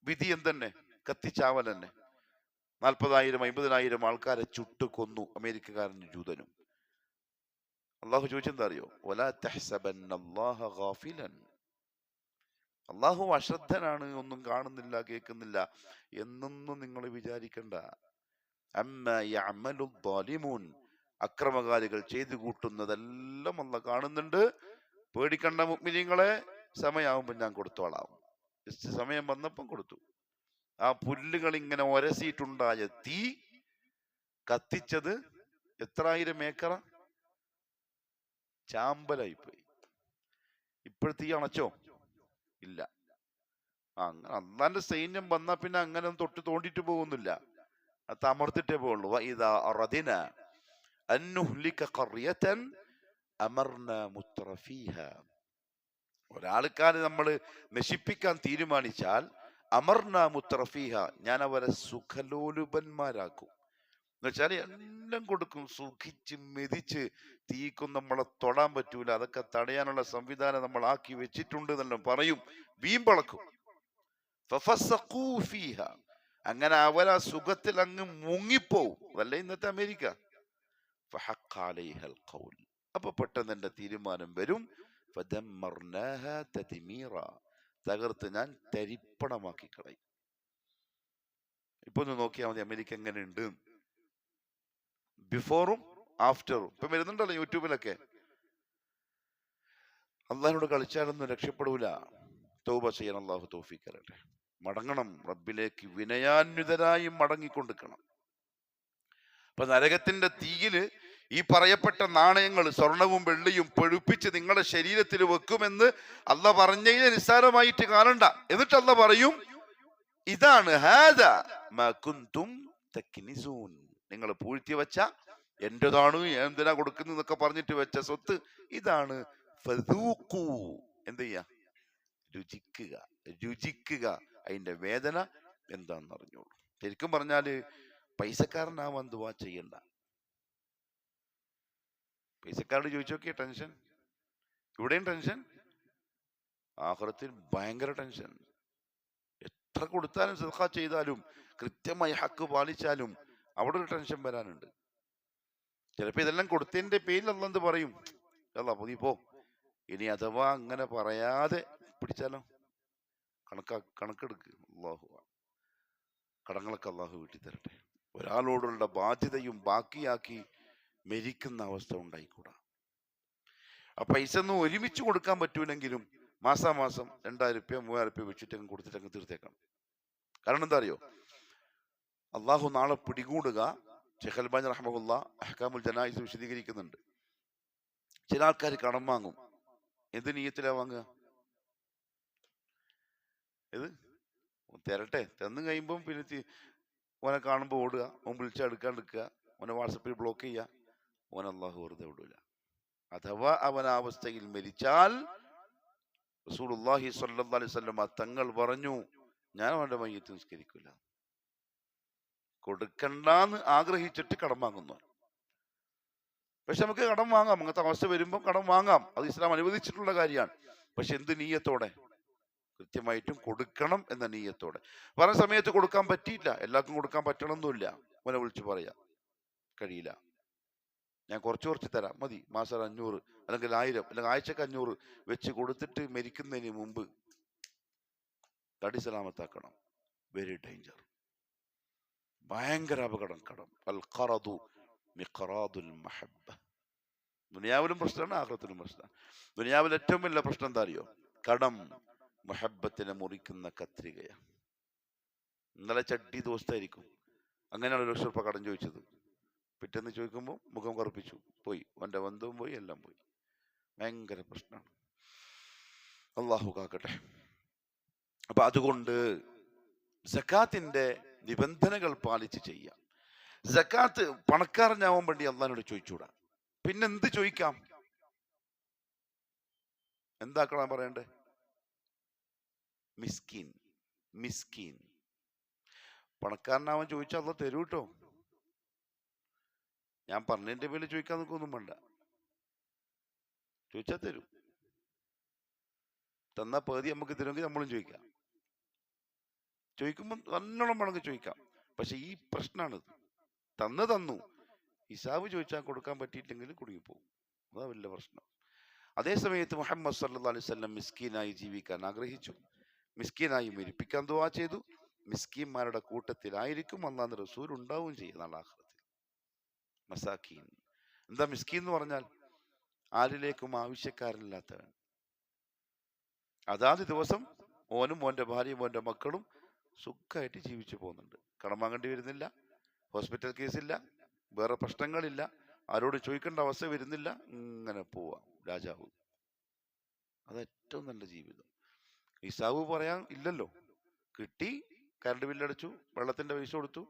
വിധി എന്തെന്നെ? കത്തിച്ചാവൽ തന്നെ. 40,000-50,000 ആൾക്കാരെ ചുട്ടു കൊന്നു അമേരിക്കക്കാരനും ജൂതനും. അള്ളാഹു ചോദിച്ചെന്താ അറിയോ? വലാ തഹ്സബന്നല്ലാഹ ഗാഫിലൻ. അള്ളാഹു അശ്രദ്ധനാണ്, ഒന്നും കാണുന്നില്ല കേൾക്കുന്നില്ല എന്നൊന്നും നിങ്ങൾ വിചാരിക്കണ്ട. അമ്മാ യഅമലു ളാലിമൂൻ, അക്രമകാരികൾ ചെയ്തു കൂട്ടുന്നതെല്ലാം അള്ളാഹ് കാണുന്നുണ്ട്. പേടിക്കണ്ട മുഅ്മിനീങ്ങളെ, സമയമാകുമ്പോൾ ഞാൻ കൊടുത്തോളാം. സമയം വന്നപ്പം കൊടുത്തു. ആ പുല്ലുകൾ ഇങ്ങനെ ഒരസിയിട്ടുണ്ടായ തീ കത്തിച്ചത് എത്ര ആയിരം ഏക്കറ ചാമ്പലായിപ്പോയി. ഇപ്പോഴത്തെ അണച്ചോ? ഇല്ല. അങ്ങനെ അള്ളാന്റെ സൈന്യം വന്നാ പിന്നെ അങ്ങനെ തൊട്ട് തോണ്ടിട്ട് പോകുന്നില്ല, അത് അമർത്തിട്ടേ പോകുള്ളൂ. വഇദാ അറദിന അൻ നുഹ്ലിക ഖർയതൻ അമർനാ മുത്രഫീഹാ. ഒരാൾക്കാരെ നമ്മൾ നശിപ്പിക്കാൻ തീരുമാനിച്ചാൽ അമർനാ മുത്രഫീഹ, ഞാൻ അവരെ സുഖലോലുപന്മാരാക്കും. എന്നുവെച്ചാൽ എല്ലാം കൊടുക്കും, സുഖിച്ച് മെതിച്ച്. തീക്കും നമ്മളെ തൊടാൻ പറ്റൂല, അതൊക്കെ തടയാനുള്ള സംവിധാനം നമ്മൾ ആക്കി വെച്ചിട്ടുണ്ട് എന്നെല്ലാം പറയും. വീമ്പളക്കും. ഫഫസഖൂ ഫീഹ, അങ്ങനെ അവരാ സുഖത്തിൽ അങ്ങ് മുങ്ങിപ്പോവും. അതല്ല ഇന്നത്തെ അമേരിക്ക. ഫഹഖ അലൈഹൽ ഖൗൽ, അപ്പൊ പെട്ടെന്ന് എന്റെ തീരുമാനം വരും. ഫദമ്മർനാഹാ തദ്മീറ, തകർത്ത് ഞാൻ തരിപ്പണമാക്കി കളയും. ഇപ്പൊ ഒന്ന് നോക്കിയാൽ മതി അമേരിക്ക എങ്ങനെയുണ്ട്, ബിഫോറും ആഫ്റ്ററും. ഇപ്പൊ വരുന്നുണ്ടല്ലോ യൂട്യൂബിലൊക്കെ. അള്ളാഹിനോട് കളിച്ചാലൊന്നും രക്ഷപ്പെടൂല. തൗബ ചെയ്യാൻ അള്ളാഹു തൗഫീഖ് തരട്ടെ. മടങ്ങണം റബ്ബിലേക്ക്, വിനയാന്വിതരായി മടങ്ങിക്കൊണ്ടിരിക്കണം. അപ്പൊ നരകത്തിന്റെ തീയില് ഈ പറയപ്പെട്ട നാണയങ്ങൾ, സ്വർണവും വെള്ളിയും പൊഴുപ്പിച്ച് നിങ്ങളുടെ ശരീരത്തിൽ വെക്കുമെന്ന് അള്ളാഹ് പറഞ്ഞതിനെ നിസ്സാരമായിട്ട് കാണണ്ട. എന്നിട്ട് അള്ളാഹ് പറയും, ഇതാണ് ഹാദാ മാ കുന്തും തക്നിസൂൻ, നിങ്ങൾ പൂഴ്ത്തി വെച്ച എന്റേതാണ്, എന്തിനാ കൊടുക്കുന്നതൊക്കെ പറഞ്ഞിട്ട് വെച്ച സ്വത്ത് ഇതാണ്. ഫദൂഖൂ, എന്ത് ചെയ്യാ? രുചിക്കുക, രുചിക്കുക. അതിന്റെ വേദന എന്താന്ന് അറിഞ്ഞോളൂ. ശരിക്കും പറഞ്ഞാല് പൈസക്കാരനാവാൻ ദുആ ചെയ്യണ്ട. പൈസക്കാരോട് ചോദിച്ചു നോക്കിയ ടെൻഷൻ, ഇവിടെയും ടെൻഷൻ, ആഖിറത്തിൽ ഭയങ്കര ടെൻഷൻ. എത്ര കൊടുത്താലും സദഖ ചെയ്താലും കൃത്യമായി ഹക്ക് പാലിച്ചാലും അവിടെ ഒരു ടെൻഷൻ വരാനുണ്ട്. ചിലപ്പോ ഇതെല്ലാം കൊടുത്തതിന്റെ പേരിൽ അല്ലാഹ് എന്ത് പറയും? അല്ലാഹ് നീ പോ, ഇനി അഥവാ അങ്ങനെ പറയാതെ പിടിച്ചാലോ? കണക്കെടുക്ക്. അല്ലാഹു കടങ്ങളൊക്കെ അല്ലാഹു വീട്ടി തരട്ടെ. ഒരാളോടുള്ള ബാധ്യതയും ബാക്കിയാക്കി മരിക്കുന്ന അവസ്ഥ ഉണ്ടായിക്കൂടാ. ആ പൈസ ഒന്നും ഒരുമിച്ച് കൊടുക്കാൻ പറ്റൂലെങ്കിലും മാസാമാസം 2000 രൂപ 3000 രൂപ വെച്ചിട്ട് കൊടുത്തിട്ട് തീർത്തേക്കണം. കാരണം എന്താ അറിയോ? അള്ളാഹു നാളെ പിടികൂടുക. ഷെയ്ഖ് അൽബാനി റഹ്മഹുല്ലാ അഹ്കാമുൽ ജനായിസ് വിശദീകരിക്കുന്നുണ്ട്. ചില ആൾക്കാർ കടം വാങ്ങും. എന്ത് നീയത്തിലാ വാങ്ങുക? ഇത് തരട്ടെ, തന്നു കഴിയുമ്പം പിന്നെ ഓനെ കാണുമ്പോൾ ഓടുക, ഓൻ വിളിച്ചാൽ എടുക്കാണ്ടിരിക്കുക, ഓനെ വാട്സപ്പിൽ ബ്ലോക്ക് ചെയ്യുക. ഓൻ അള്ളാഹു വെറുതെ വിടൂല. അഥവാ അവൻ ആ അവസ്ഥയിൽ മരിച്ചാൽ റസൂലുള്ളാഹി സ്വല്ലല്ലാഹു അലൈഹി വസല്ലം തങ്ങൾ പറഞ്ഞു, ഞാൻ അവന്റെ മയ്യത്ത് നിസ്കരിക്കില്ല. കൊടുക്കണ്ടെന്ന് ആഗ്രഹിച്ചിട്ട് കടം വാങ്ങുന്നു. പക്ഷെ നമുക്ക് കടം വാങ്ങാം, അങ്ങനത്തെ അവസ്ഥ വരുമ്പോൾ കടം വാങ്ങാം, അത് ഇസ്ലാം അനുവദിച്ചിട്ടുള്ള കാര്യമാണ്. പക്ഷെ എന്ത് നീയത്തോടെ? കൃത്യമായിട്ടും കൊടുക്കണം എന്ന നീയത്തോടെ. പറഞ്ഞ സമയത്ത് കൊടുക്കാൻ പറ്റിയില്ല, എല്ലാവർക്കും കൊടുക്കാൻ പറ്റണമെന്നില്ല. അവനെ വിളിച്ചു പറയാ, കഴിയില്ല, ഞാൻ കുറച്ച് തരാം, മതി, മാസം 500 അല്ലെങ്കിൽ 1000 അല്ലെങ്കിൽ ആഴ്ചക്ക് 500 വെച്ച് കൊടുത്തിട്ട് മരിക്കുന്നതിന് മുമ്പ് തടി സലാമത്താക്കണം. വെരി ഡേഞ്ചർ, ഭയങ്കര അപകടം കടം. അൽ ഖറദു മിഖറാദുൽ മഹബ്ബ. ദുനിയാവിലും പ്രശ്നമാണ്, ആഖിറത്തിലും പ്രശ്നമാണ്. ദുനിയാവിൽ ഏറ്റവും വലിയ പ്രശ്നം എന്താ അറിയോ? കടം മുഹബ്ബത്തിനെ മുറിക്കുന്ന കത്രികയാണ്. ഇന്നലെ ചട്ടി ദോസ്തായിരിക്കും, അങ്ങനെയാണ് 1 ലക്ഷം രൂപ കടം ചോദിച്ചത്. പിറ്റേന്ന് ചോദിക്കുമ്പോൾ മുഖം കറുപ്പിച്ചു, പോയി, അവന്റെ ബന്ധവും പോയി, എല്ലാം പോയി. ഭയങ്കര പ്രശ്നമാണ്. അള്ളാഹു കാക്കട്ടെ. അപ്പൊ അതുകൊണ്ട് സക്കാത്തിന്റെ നിബന്ധനകൾ പാലിച്ച് ചെയ്യാം. സക്കാത്ത് പണക്കാരനാവാൻ വേണ്ടി അള്ളാഹിനോട് ചോദിച്ചൂടാ. പിന്നെന്ത് ചോദിക്കാം? എന്താക്കണം പറയണ്ടേ? മിസ്കീൻ, മിസ്കീൻ. പണക്കാരനാവാൻ ചോദിച്ചാൽ അള്ളാഹ് തരൂ കേട്ടോ. ഞാൻ പറഞ്ഞതിന്റെ പേരിൽ ചോദിക്കാൻ നിൽക്കൊന്നും വേണ്ട, ചോദിച്ചാൽ തരും. തന്നാ പകുതി നമുക്ക് തരുമെങ്കിൽ നമ്മളും ചോദിക്കാം. ചോദിക്കുമ്പോൾ നല്ലോണം വേണമെങ്കിൽ ചോദിക്കാം. പക്ഷെ ഈ പ്രശ്നമാണ്, തന്നു ഹിസാബ് ചോദിച്ചാൽ കൊടുക്കാൻ പറ്റിയില്ലെങ്കിൽ കുടുങ്ങിപ്പോകും. അതാ വലിയ പ്രശ്നം. അതേ സമയത്ത് മുഹമ്മദ് സല്ലല്ലാഹു അലൈഹി വസല്ലം മിസ്കീനായി ജീവിക്കാൻ ആഗ്രഹിച്ചു, മിസ്കീനായി മരിപ്പിക്കാൻ ദുആ ചെയ്തു. മിസ്കീന്മാരുടെ കൂട്ടത്തിലായിരിക്കും അല്ലാഹുവിന്റെ റസൂൽ ഉണ്ടാവുകയും ചെയ്യും നാളെ ആഖിറത്തിൽ. മസാക്കീൻ. എന്താ മിസ്കീൻ എന്ന് പറഞ്ഞാൽ? ആരിലേക്കും ആവശ്യക്കാരനില്ലാത്തവൻ. അതാത് ദിവസം ഓനും ഓന്റെ ഭാര്യയും ഓന്റെ മക്കളും സുഖമായിട്ട് ജീവിച്ചു പോകുന്നുണ്ട്. കടം വാങ്ങേണ്ടി വരുന്നില്ല, ഹോസ്പിറ്റൽ കേസില്ല, വേറെ പ്രശ്നങ്ങളില്ല, ആരോട് ചോദിക്കേണ്ട അവസ്ഥ വരുന്നില്ല, ഇങ്ങനെ പോവാം രാജാവ്. അത് ഏറ്റവും നല്ല ജീവിതം. ഹിസാബ് പറയാൻ ഇല്ലല്ലോ. കിട്ടി, കറണ്ട് ബില്ലടച്ചു, വെള്ളത്തിന്റെ പൈസ കൊടുത്തു,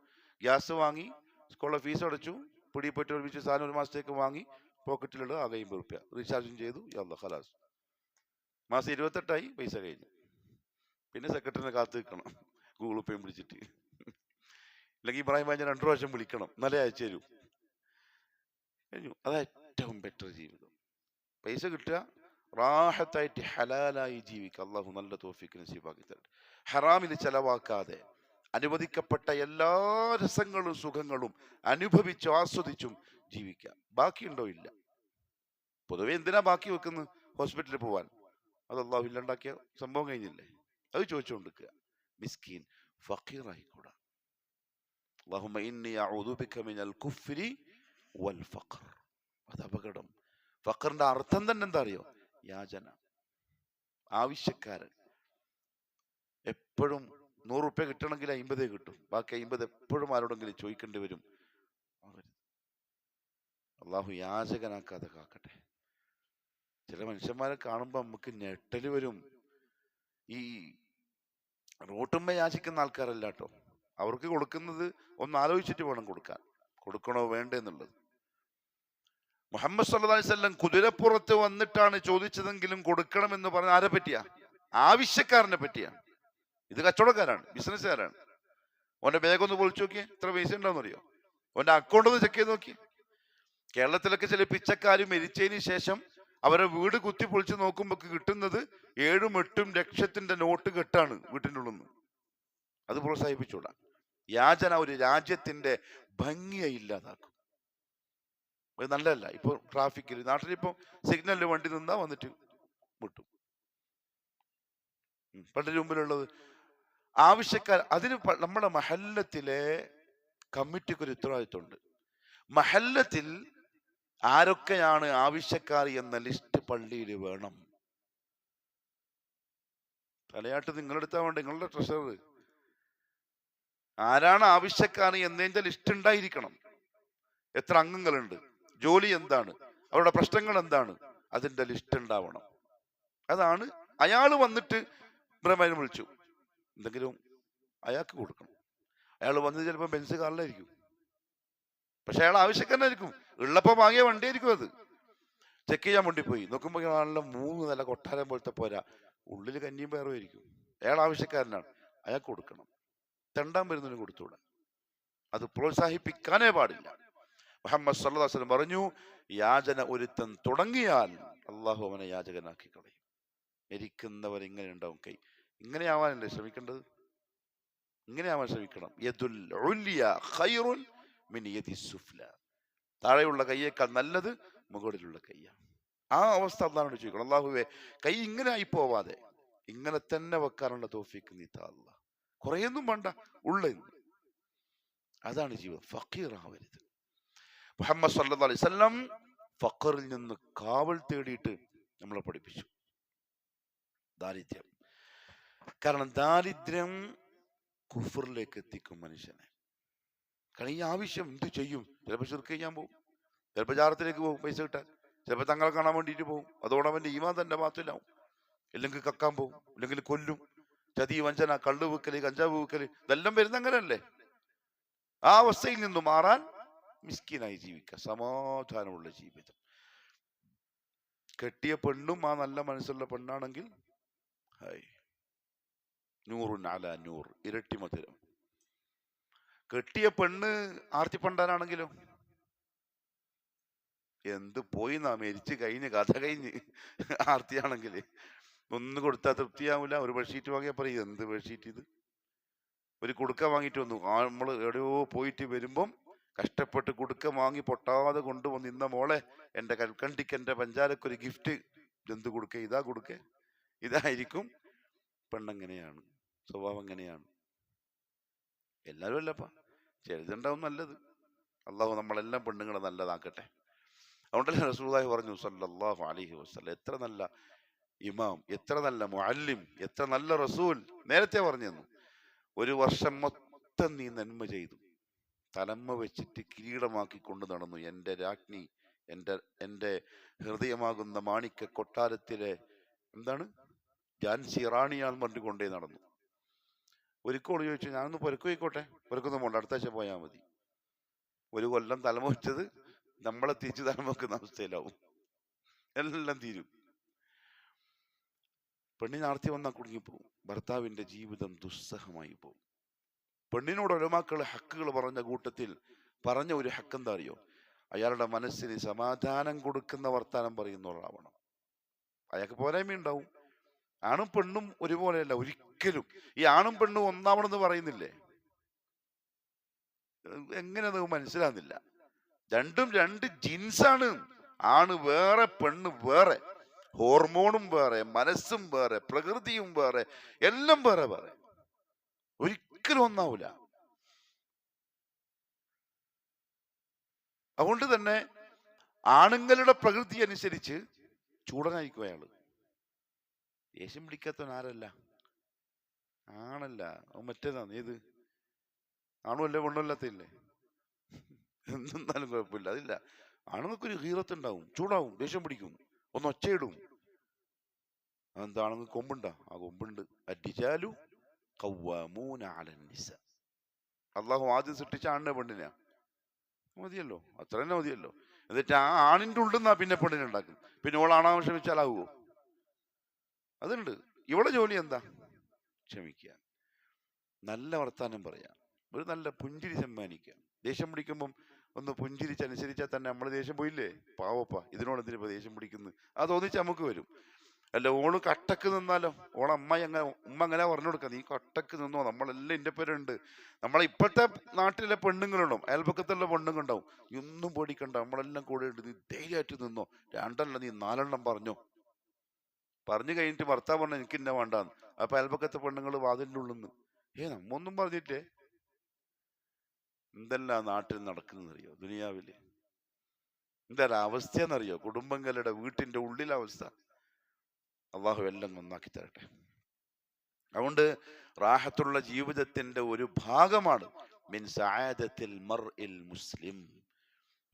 ഗ്യാസ് വാങ്ങി, സ്കൂളിലെ ഫീസ് അടച്ചു, പിടിപ്പെട്ട് ഒരുമിച്ച് സാധനം 1 മാസത്തേക്ക് വാങ്ങി, പോക്കറ്റിലുള്ള ആകെ 50 രൂപ റീചാർജും ചെയ്തു, യല്ലാ ഖലാസ്. മാസം 28 പൈസ കഴിഞ്ഞു. പിന്നെ സെക്രട്ടറിനെ കാത്തു നിൽക്കണം, ഗൂഗിൾ പേയും പിടിച്ചിട്ട്. അല്ലെങ്കിൽ ഇബ്രാഹിം ഭായി 2 പ്രാവശ്യം വിളിക്കണം, എന്നാലേ അയച്ചു തരൂ. കഴിഞ്ഞു. അതാ ഏറ്റവും ബെറ്റർ ജീവിതം. പൈസ കിട്ടുക, റാഹത്തായിട്ട് ഹലാലായി ജീവിക്കുക. അള്ളാഹു നല്ല തൗഫീഖ് നസീബാക്കി തരട്ടെ. ഹറാമിൽ ചെലവാക്കാതെ അനുവദിക്കപ്പെട്ട എല്ലാ രസങ്ങളും സുഖങ്ങളും അനുഭവിച്ചും ആസ്വദിച്ചും ജീവിക്കാം. ബാക്കിയുണ്ടോ? ഇല്ല. പൊതുവെ എന്തിനാ ബാക്കി വെക്കുന്നത്? ഹോസ്പിറ്റലിൽ പോവാൻ. അത് അള്ളാഹു ഇല്ലാണ്ടാക്കിയ സംഭവം കഴിഞ്ഞില്ലേ? അത് ചോദിച്ചുകൊണ്ടിരിക്കുക. മിസ്കീൻ, ഫഖീറായിക്കൂടാ. അല്ലാഹുമ്മ ഇന്നി അഊദു ബിക മിനൽ കുഫ്രി വൽ ഫഖർ. അത് അപകടം. ഫഖറിന്റെ അർത്ഥം തന്നെ എന്താ അറിയോ? യാചന, ആവശ്യക്കാരൻ. എപ്പോഴും 100 രൂപ കിട്ടണമെങ്കിൽ 50 കിട്ടും, ബാക്കി 50 എപ്പോഴും ആരോടെങ്കിലും ചോദിക്കേണ്ടി വരും. അള്ളാഹു യാചകനാക്കാതെ കാക്കട്ടെ. ചില മനുഷ്യന്മാരെ കാണുമ്പോൾ നമുക്ക് ഞെട്ടല് വരും. ഈ റോട്ടുമ്മ യാചിക്കുന്ന ആൾക്കാരല്ല കേട്ടോ. അവർക്ക് കൊടുക്കുന്നത് ഒന്ന് ആലോചിച്ചിട്ട് വേണം കൊടുക്കാൻ. കൊടുക്കണോ വേണ്ടേ എന്നുള്ളത്. മുഹമ്മദ് സല്ലല്ലാഹു അലൈഹി വസല്ലം കുതിരപ്പുറത്ത് വന്നിട്ടാണ് ചോദിച്ചതെങ്കിലും കൊടുക്കണമെന്ന് പറഞ്ഞ ആരെ പറ്റിയാ? ആവശ്യക്കാരനെ പറ്റിയാണ്. ഇത് കച്ചവടക്കാരാണ്, ബിസിനസ്സുകാരാണ്. ഓന്റെ ബാഗ് ഒന്ന് പൊളിച്ചു നോക്കിയേ, എത്ര പൈസ ഉണ്ടാവും അറിയോ? ഓന്റെ അക്കൗണ്ട് ഒന്ന് ചെക്ക് ചെയ്ത് നോക്കി. കേരളത്തിലൊക്കെ ചില പിച്ചക്കാർ മരിച്ചതിന് ശേഷം അവരെ വീട് കുത്തി പൊളിച്ച് നോക്കുമ്പോൾ കിട്ടുന്നത് 7-8 ലക്ഷത്തിന്റെ നോട്ട് കെട്ടാണ് വീട്ടിൻ്റെ ഉള്ളിൽ നിന്ന്. അത് പ്രോത്സാഹിപ്പിച്ചൂടാ. യാചന ഒരു രാജ്യത്തിന്റെ ഭംഗിയെ ഇല്ലാതാക്കും. അത് നല്ലതല്ല. ഇപ്പൊ ട്രാഫിക്കിൽ നാട്ടിലിപ്പോ സിഗ്നലിൽ വണ്ടി നിന്നാ വന്നിട്ട് വിട്ടു. പണ്ടിന് മുമ്പിലുള്ളത് ആവശ്യക്കാർ. അതിന് നമ്മുടെ മഹല്ലത്തിലെ കമ്മിറ്റിക്ക് ഒരു ഉത്തരവാദിത്വമുണ്ട്. മഹല്ലത്തിൽ ആരൊക്കെയാണ് ആവശ്യക്കാർ എന്ന ലിസ്റ്റ് പള്ളിയിൽ വേണം. തലയാട്ട് നിങ്ങളെടുത്താൽ വേണ്ട, നിങ്ങളുടെ ട്രഷറർ ആരാണ് ആവശ്യക്കാർ എന്നതിന്റെ ലിസ്റ്റ് ഉണ്ടായിരിക്കണം. എത്ര അംഗങ്ങളുണ്ട്, ജോലി എന്താണ്, അവരുടെ പ്രശ്നങ്ങൾ എന്താണ്, അതിന്റെ ലിസ്റ്റ് ഉണ്ടാവണം. അതാണ് അയാൾ വന്നിട്ട് ബ്രഹ്മനെ വിളിച്ചു എന്തെങ്കിലും അയാൾക്ക് കൊടുക്കണം. അയാൾ വന്നത് ചിലപ്പോൾ ബെൻസ് കാറിലായിരിക്കും, പക്ഷെ അയാൾ ആവശ്യക്കാരനായിരിക്കും. ഉള്ളപ്പോ വാങ്ങിയ വണ്ടിയായിരിക്കും. അത് ചെക്ക് ചെയ്യാൻ വേണ്ടി പോയി നോക്കുമ്പോൾ നല്ല 3 നില കൊട്ടാരം പോലത്തെ പോരാ, ഉള്ളിൽ കഞ്ഞിയും പയറുമായിരിക്കും. അയാൾ ആവശ്യക്കാരനാണ്, അയാൾക്ക് കൊടുക്കണം. തെണ്ടാൻ വരുന്നതിന് കൊടുത്തുകൂടാ. അത് പ്രോത്സാഹിപ്പിക്കാനേ പാടില്ല. മുഹമ്മദ് സല്ലല്ലാഹു അലൈഹി വസല്ലം പറഞ്ഞു, യാചന ഒരുത്തൻ തുടങ്ങിയാൽ അള്ളാഹു അവനെ യാചകനാക്കി കളയും. മരിക്കുന്നവർ ഇങ്ങനെ ഉണ്ടാവും. കൈ ഇങ്ങനെയാവാനല്ലേ ശ്രമിക്കേണ്ടത്? ഇങ്ങനെയാവാൻ ശ്രമിക്കണം. യദുൽ ഉല്യ ഖൈറുൻ മിൻ യദി സുഫ്ല. താഴെയുള്ള കൈയേക്കാൾ നല്ലത് മുകളിലുള്ള കൈയാണ്. ആ അവസ്ഥ അള്ളാഹുവിനോട് ചോദിക്കണം. അള്ളാഹുവേ, കൈ ഇങ്ങനെ ആയി പോവാതെ ഇങ്ങനെ തന്നെ വെക്കാനുള്ള തൗഫീഖ് നീ താ അല്ലാഹ്. കുറേയൊന്നും വേണ്ട, ഉള്ളത്. അതാണ് ജീവിതം. ഫഖീർ ആവരുത്. മുഹമ്മദ് സല്ലല്ലാഹു അലൈഹി വസല്ലം ഫഖറിൽ നിന്ന് കാവൽ തേടിയിട്ട് നമ്മളെ പഠിപ്പിച്ചു. ദാരിദ്ര്യം, കാരണം ദാരിദ്ര്യം കുഫറിലേക്ക് എത്തിക്കും മനുഷ്യനെ. കാരണം ഈ ആവശ്യം എന്ത് ചെയ്യും? ചിലപ്പോൾ ശിർക്ക് ചെയ്യാൻ പോകും, ചിലപ്പോൾ ജാറത്തിലേക്ക് പോകും പൈസ കിട്ടാൻ, ചിലപ്പോൾ തങ്ങളെ കാണാൻ വേണ്ടിയിട്ട് പോകും. അതോടെ അവന്റെ ഈമാൻ തന്നെ ബാത്തിലാവും. ഇല്ലെങ്കിൽ കക്കാൻ പോകും, ഇല്ലെങ്കിൽ കൊല്ലും. ചതി, വഞ്ചന, കള്ളു വെക്കല്, കഞ്ചാവ് വെക്കല്, ഇതെല്ലാം വരുന്ന അങ്ങനല്ലേ. ആ അവസ്ഥയിൽ നിന്ന് മാറാൻ മിസ്കീനായി ജീവിക്കുക, സമാധാനമുള്ള ജീവിതം. കെട്ടിയ പെണ്ണും ആ നല്ല മനസ്സുള്ള പെണ്ണാണെങ്കിൽ നൂറുൻ അലാ നൂർ, ഇരട്ടി മധുരം. കെട്ടിയ പെണ്ണ് ആർത്തിപ്പണ്ടാനാണെങ്കിലോ എന്ത് പോയി നാ, മരിച്ചു കഴിഞ്ഞ് കഥ കഴിഞ്ഞ്. ആർത്തിയാണെങ്കിൽ ഒന്ന് കൊടുത്താൽ തൃപ്തിയാവില്ല. ഒരു ബെഡ്ഷീറ്റ് വാങ്ങിയാൽ പറയും എന്ത് ബെഡ്ഷീറ്റ് ഇത്. ഒരു കുടുക്ക വാങ്ങിയിട്ട് വന്നു, നമ്മൾ എവിടെയോ പോയിട്ട് വരുമ്പം കഷ്ടപ്പെട്ട് കുടുക്ക വാങ്ങി പൊട്ടാതെ കൊണ്ടുവന്ന് ഇന്ന മോളെ എൻ്റെ കൽക്കണ്ടിക്ക് എൻ്റെ പഞ്ചാരക്കൊരു ഗിഫ്റ്റ്. എന്ത് കൊടുക്ക, ഇതാ കൊടുക്ക. ഇതായിരിക്കും പെണ്ണെങ്ങനെയാണ്, സ്വഭാവം എങ്ങനെയാണ്. എല്ലാവരും അല്ലപ്പാ, ചിലതുണ്ടാവും നല്ലത്. അള്ളാഹു നമ്മളെല്ലാം പെണ്ണുങ്ങളെ നല്ലതാക്കട്ടെ. അതുകൊണ്ടല്ലേ റസൂലുള്ളാഹി പറഞ്ഞു സല്ലല്ലാഹു അലൈഹി വസല്ലം, എത്ര നല്ല ഇമാം, എത്ര നല്ല മുഅല്ലിം, എത്ര നല്ല റസൂൽ. നേരത്തെ പറഞ്ഞു തന്നു, ഒരു വർഷം മൊത്തം നീ നന്മ ചെയ്തു, തലമ്മ വെച്ചിട്ട് കിരീടമാക്കി കൊണ്ട് നടന്നു. എൻ്റെ രാജ്ഞി, എൻ്റെ ഹൃദയമാകുന്ന മാണിക്യ കൊട്ടാരത്തിലെ എന്താണ് ജാൻസി റാണിയാന്ന് പറഞ്ഞു കൊണ്ടേ നടന്നു. ഒരിക്കോട് ചോദിച്ചു, ഞാനൊന്ന് പുരക്ക് പോയിക്കോട്ടെ. പുരക്കൊന്നും പോണ്ട, അടുത്ത ആഴ്ച പോയാൽ മതി. ഒരു കൊല്ലം തലമ വെച്ചത് നമ്മളെ തിരിച്ചു തലമ വെക്കുന്ന അവസ്ഥയിലാവും, എല്ലാം തീരും. പെണ്ണിന് ആർത്തി വന്നാൽ കുടുങ്ങിപ്പോവും, ഭർത്താവിന്റെ ജീവിതം ദുസ്സഹമായി പോകും. പെണ്ണിനോട് ഉലമാക്കൾ ഹക്കുകൾ പറഞ്ഞ കൂട്ടത്തിൽ പറഞ്ഞ ഒരു ഹക്ക് എന്താ അറിയോ? അയാളുടെ മനസ്സിന് സമാധാനം കൊടുക്കുന്ന വർത്താനം പറയുന്ന ഒരാളാവണം. അയാൾക്ക് പോരായ്മയുണ്ടാവും. ആണും പെണ്ണും ഒരുപോലെയല്ല ഒരിക്കലും. ഈ ആണും പെണ്ണും ഒന്നാവണമെന്ന് പറയുന്നില്ലേ, എങ്ങനെ അത് മനസ്സിലാകുന്നില്ല. രണ്ടും രണ്ട് ജിൻസാണ്. ആണ് വേറെ, പെണ്ണ് വേറെ. ഹോർമോണും വേറെ, മനസ്സും വേറെ, പ്രകൃതിയും വേറെ, എല്ലാം വേറെ വേറെ. ഒരിക്കലും ഒന്നാവൂല. അതുകൊണ്ട് തന്നെ ആണുങ്ങളുടെ പ്രകൃതി അനുസരിച്ച് ചൂടനായിരിക്കും അയാള്. ദേഷ്യം പിടിക്കാത്തവൻ ആരല്ല, ആണല്ല, മറ്റേതാണ്. ഏത് ആണുമല്ലേ പെണ്ണല്ലാത്തില്ലേ, എന്തെന്നാലും കുഴപ്പമില്ല. അതില്ല, ആണുങ്ങൾക്കൊരു ഹീറത്തുണ്ടാവും, ചൂടാവും, ദേഷ്യം പിടിക്കും, ഒന്ന് ഒച്ചയിടും. അതെന്താണെന്ന് കൊമ്പുണ്ടാ? ആ കൊമ്പുണ്ട്. അടിച്ചാലു ഖവ്വാമൂന അലൻ നിസ. അള്ളാഹു ആദ്യം സൃഷ്ടിച്ച ആണിനെ പെണ്ണിനാ. മതിയല്ലോ, അത്ര തന്നെ മതിയല്ലോ. എന്നിട്ട് ആ ആണിന്റെ ഉള്ളിൽ പിന്നെ പെണ്ണിനെ ഉണ്ടാക്കും. പിന്നെ ഓളാണാവാൻ ശ്രമിച്ചാലാവുമോ? അതുണ്ട്. ഇവിടെ ജോലി എന്താ? ക്ഷമിക്കുക, നല്ല വർത്താനം പറയാം, ഒരു നല്ല പുഞ്ചിരി സമ്മാനിക്കുക. ദേഷ്യം പിടിക്കുമ്പം ഒന്ന് പുഞ്ചിരിച്ചനുസരിച്ചാൽ തന്നെ നമ്മൾ ദേഷ്യം പോയില്ലേ. പാവപ്പ, ഇതിനോട് എന്തിനിപ്പോ ദേഷ്യം പിടിക്കുന്നത്, അത് തോന്നിച്ച് നമുക്ക് വരും. അല്ല, ഓള് കട്ടക്ക് നിന്നാലോ, ഉമ്മ അങ്ങനെ പറഞ്ഞു കൊടുക്കുക, നീ കട്ടക്ക് നിന്നോ, നമ്മളെല്ലാം എൻ്റെ പേരുണ്ട്. നമ്മളെ ഇപ്പോഴത്തെ നാട്ടിലെ പെണ്ണുങ്ങളുണ്ടാവും, അയൽപക്കത്തുള്ള പെണ്ണുങ്ങളുണ്ടാവും, ഒന്നും പേടിക്കണ്ട, നമ്മളെല്ലാം കൂടെ ഉണ്ട്, നീ ധൈര്യമായിട്ട് നിന്നോ, രണ്ടെണ്ണം നീ 4 പറഞ്ഞോ. പറഞ്ഞു കഴിഞ്ഞിട്ട് ഭർത്താവ് പറഞ്ഞു എനിക്ക് ഇന്നെ വേണ്ടാന്ന്. അപ്പൊ അയൽപക്കത്തെ പെണ്ണുങ്ങൾ വാതിലിൻ്റെ ഉള്ളിന്ന്, നമ്മൊന്നും പറഞ്ഞിട്ടേ. എന്തെല്ലാം നാട്ടിൽ നടക്കുന്നറിയോ, ദുനിയാവില് എന്താ അവസ്ഥയെന്നറിയോ? കുടുംബങ്ങളുടെ വീട്ടിന്റെ ഉള്ളിലെ അവസ്ഥ. അള്ളാഹു എല്ലാം നന്നാക്കി തരട്ടെ. അതുകൊണ്ട് റാഹത്തുള്ള ജീവിതത്തിന്റെ ഒരു ഭാഗമാണ് മിൻ സഅദത്തിൽ മർഇൽ മുസ്ലിം,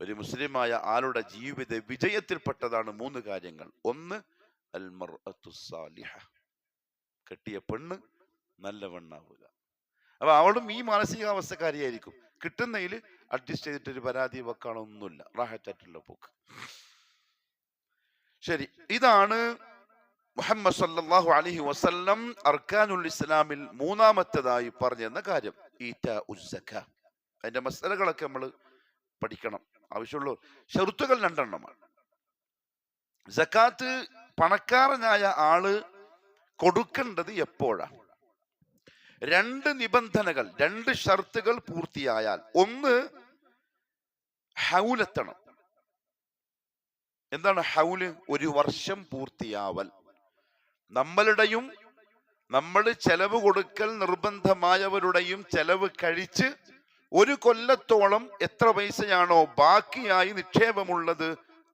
ഒരു മുസ്ലിമായ ആളുടെ ജീവിത വിജയത്തിൽപ്പെട്ടതാണ് 3 കാര്യങ്ങൾ. ഒന്ന്, അൽ മർഅത്തു സാലിഹ, കെട്ടിയ പെണ്ണ് നല്ല പെണ്ണാവുക. അപ്പൊ അവളും ഈ മാനസികാവസ്ഥക്കാരിയായിരിക്കും. കിട്ടുന്നതിൽ അഡ്ജസ്റ്റ് ചെയ്തിട്ടൊരു പരാതി വെക്കാനൊന്നുമില്ല, റാഹത്തായിട്ടുള്ള പോക്ക്. ശരി, ഇതാണ് മുഹമ്മദ് സല്ലല്ലാഹു അലൈഹി വസല്ലം അർക്കാനുൽ ഇസ്ലാമിൽ 3-മത്തേതായി പറഞ്ഞെന്ന കാര്യം, ഈതാ ഉസ്സക. അതിന്റെ മസലകളൊക്കെ നമ്മൾ പഠിക്കണം. ആവശ്യമുള്ള ഷർത്തുകൾ 2 എണ്ണമാണ്. സക്കാത്ത് പണക്കാരനായ ആള് കൊടുക്കേണ്ടത് എപ്പോഴാണ്? 2 നിബന്ധനകൾ, 2 ഷർത്തുകൾ പൂർത്തിയായാൽ. ഒന്ന്, ഹൗലെത്തണം. എന്താണ് ഹൗല്? 1 വർഷം പൂർത്തിയാവൽ. നമ്മളുടെയും നമ്മൾ ചെലവ് കൊടുക്കൽ നിർബന്ധമായവരുടെയും ചെലവ് കഴിച്ച് 1 കൊല്ലത്തോളം എത്ര പൈസയാണോ ബാക്കിയായി നിക്ഷേപമുള്ളത്,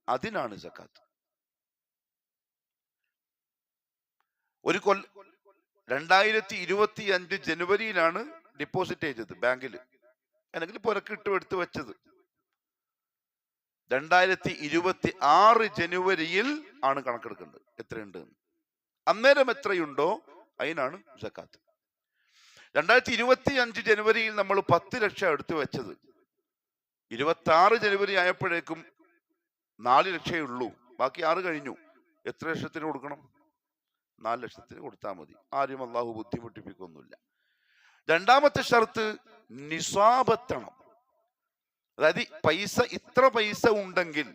അതിനാണ് സക്കാത്ത്. 2025 ജനുവരിയിലാണ് ഡിപ്പോസിറ്റ് ചെയ്തത് ബാങ്കിൽ, അല്ലെങ്കിൽ പുരക്ക് എടുത്ത് വെച്ചത്. 2026 ജനുവരിയിൽ ആണ് കണക്കെടുക്കേണ്ടത് എത്രയുണ്ട്. അന്നേരം എത്രയുണ്ടോ അതിനാണ് സക്കാത്ത്. 2025 ജനുവരിയിൽ നമ്മൾ 10 ലക്ഷം എടുത്തു വെച്ചത്, 26 ജനുവരി ആയപ്പോഴേക്കും 4 ലക്ഷമേ ഉള്ളൂ, ബാക്കി 6 കഴിഞ്ഞു. എത്ര ലക്ഷത്തിന് കൊടുക്കണം? 4 ലക്ഷത്തിന് കൊടുത്താൽ മതി. ആരും അള്ളാഹു ബുദ്ധിമുട്ടിപ്പിക്കൊന്നുമില്ല. 2-മത്തെ ഷർത്ത് നിസാബെത്തണം. അതായത് പൈസ, ഇത്ര പൈസ ഉണ്ടെങ്കിൽ,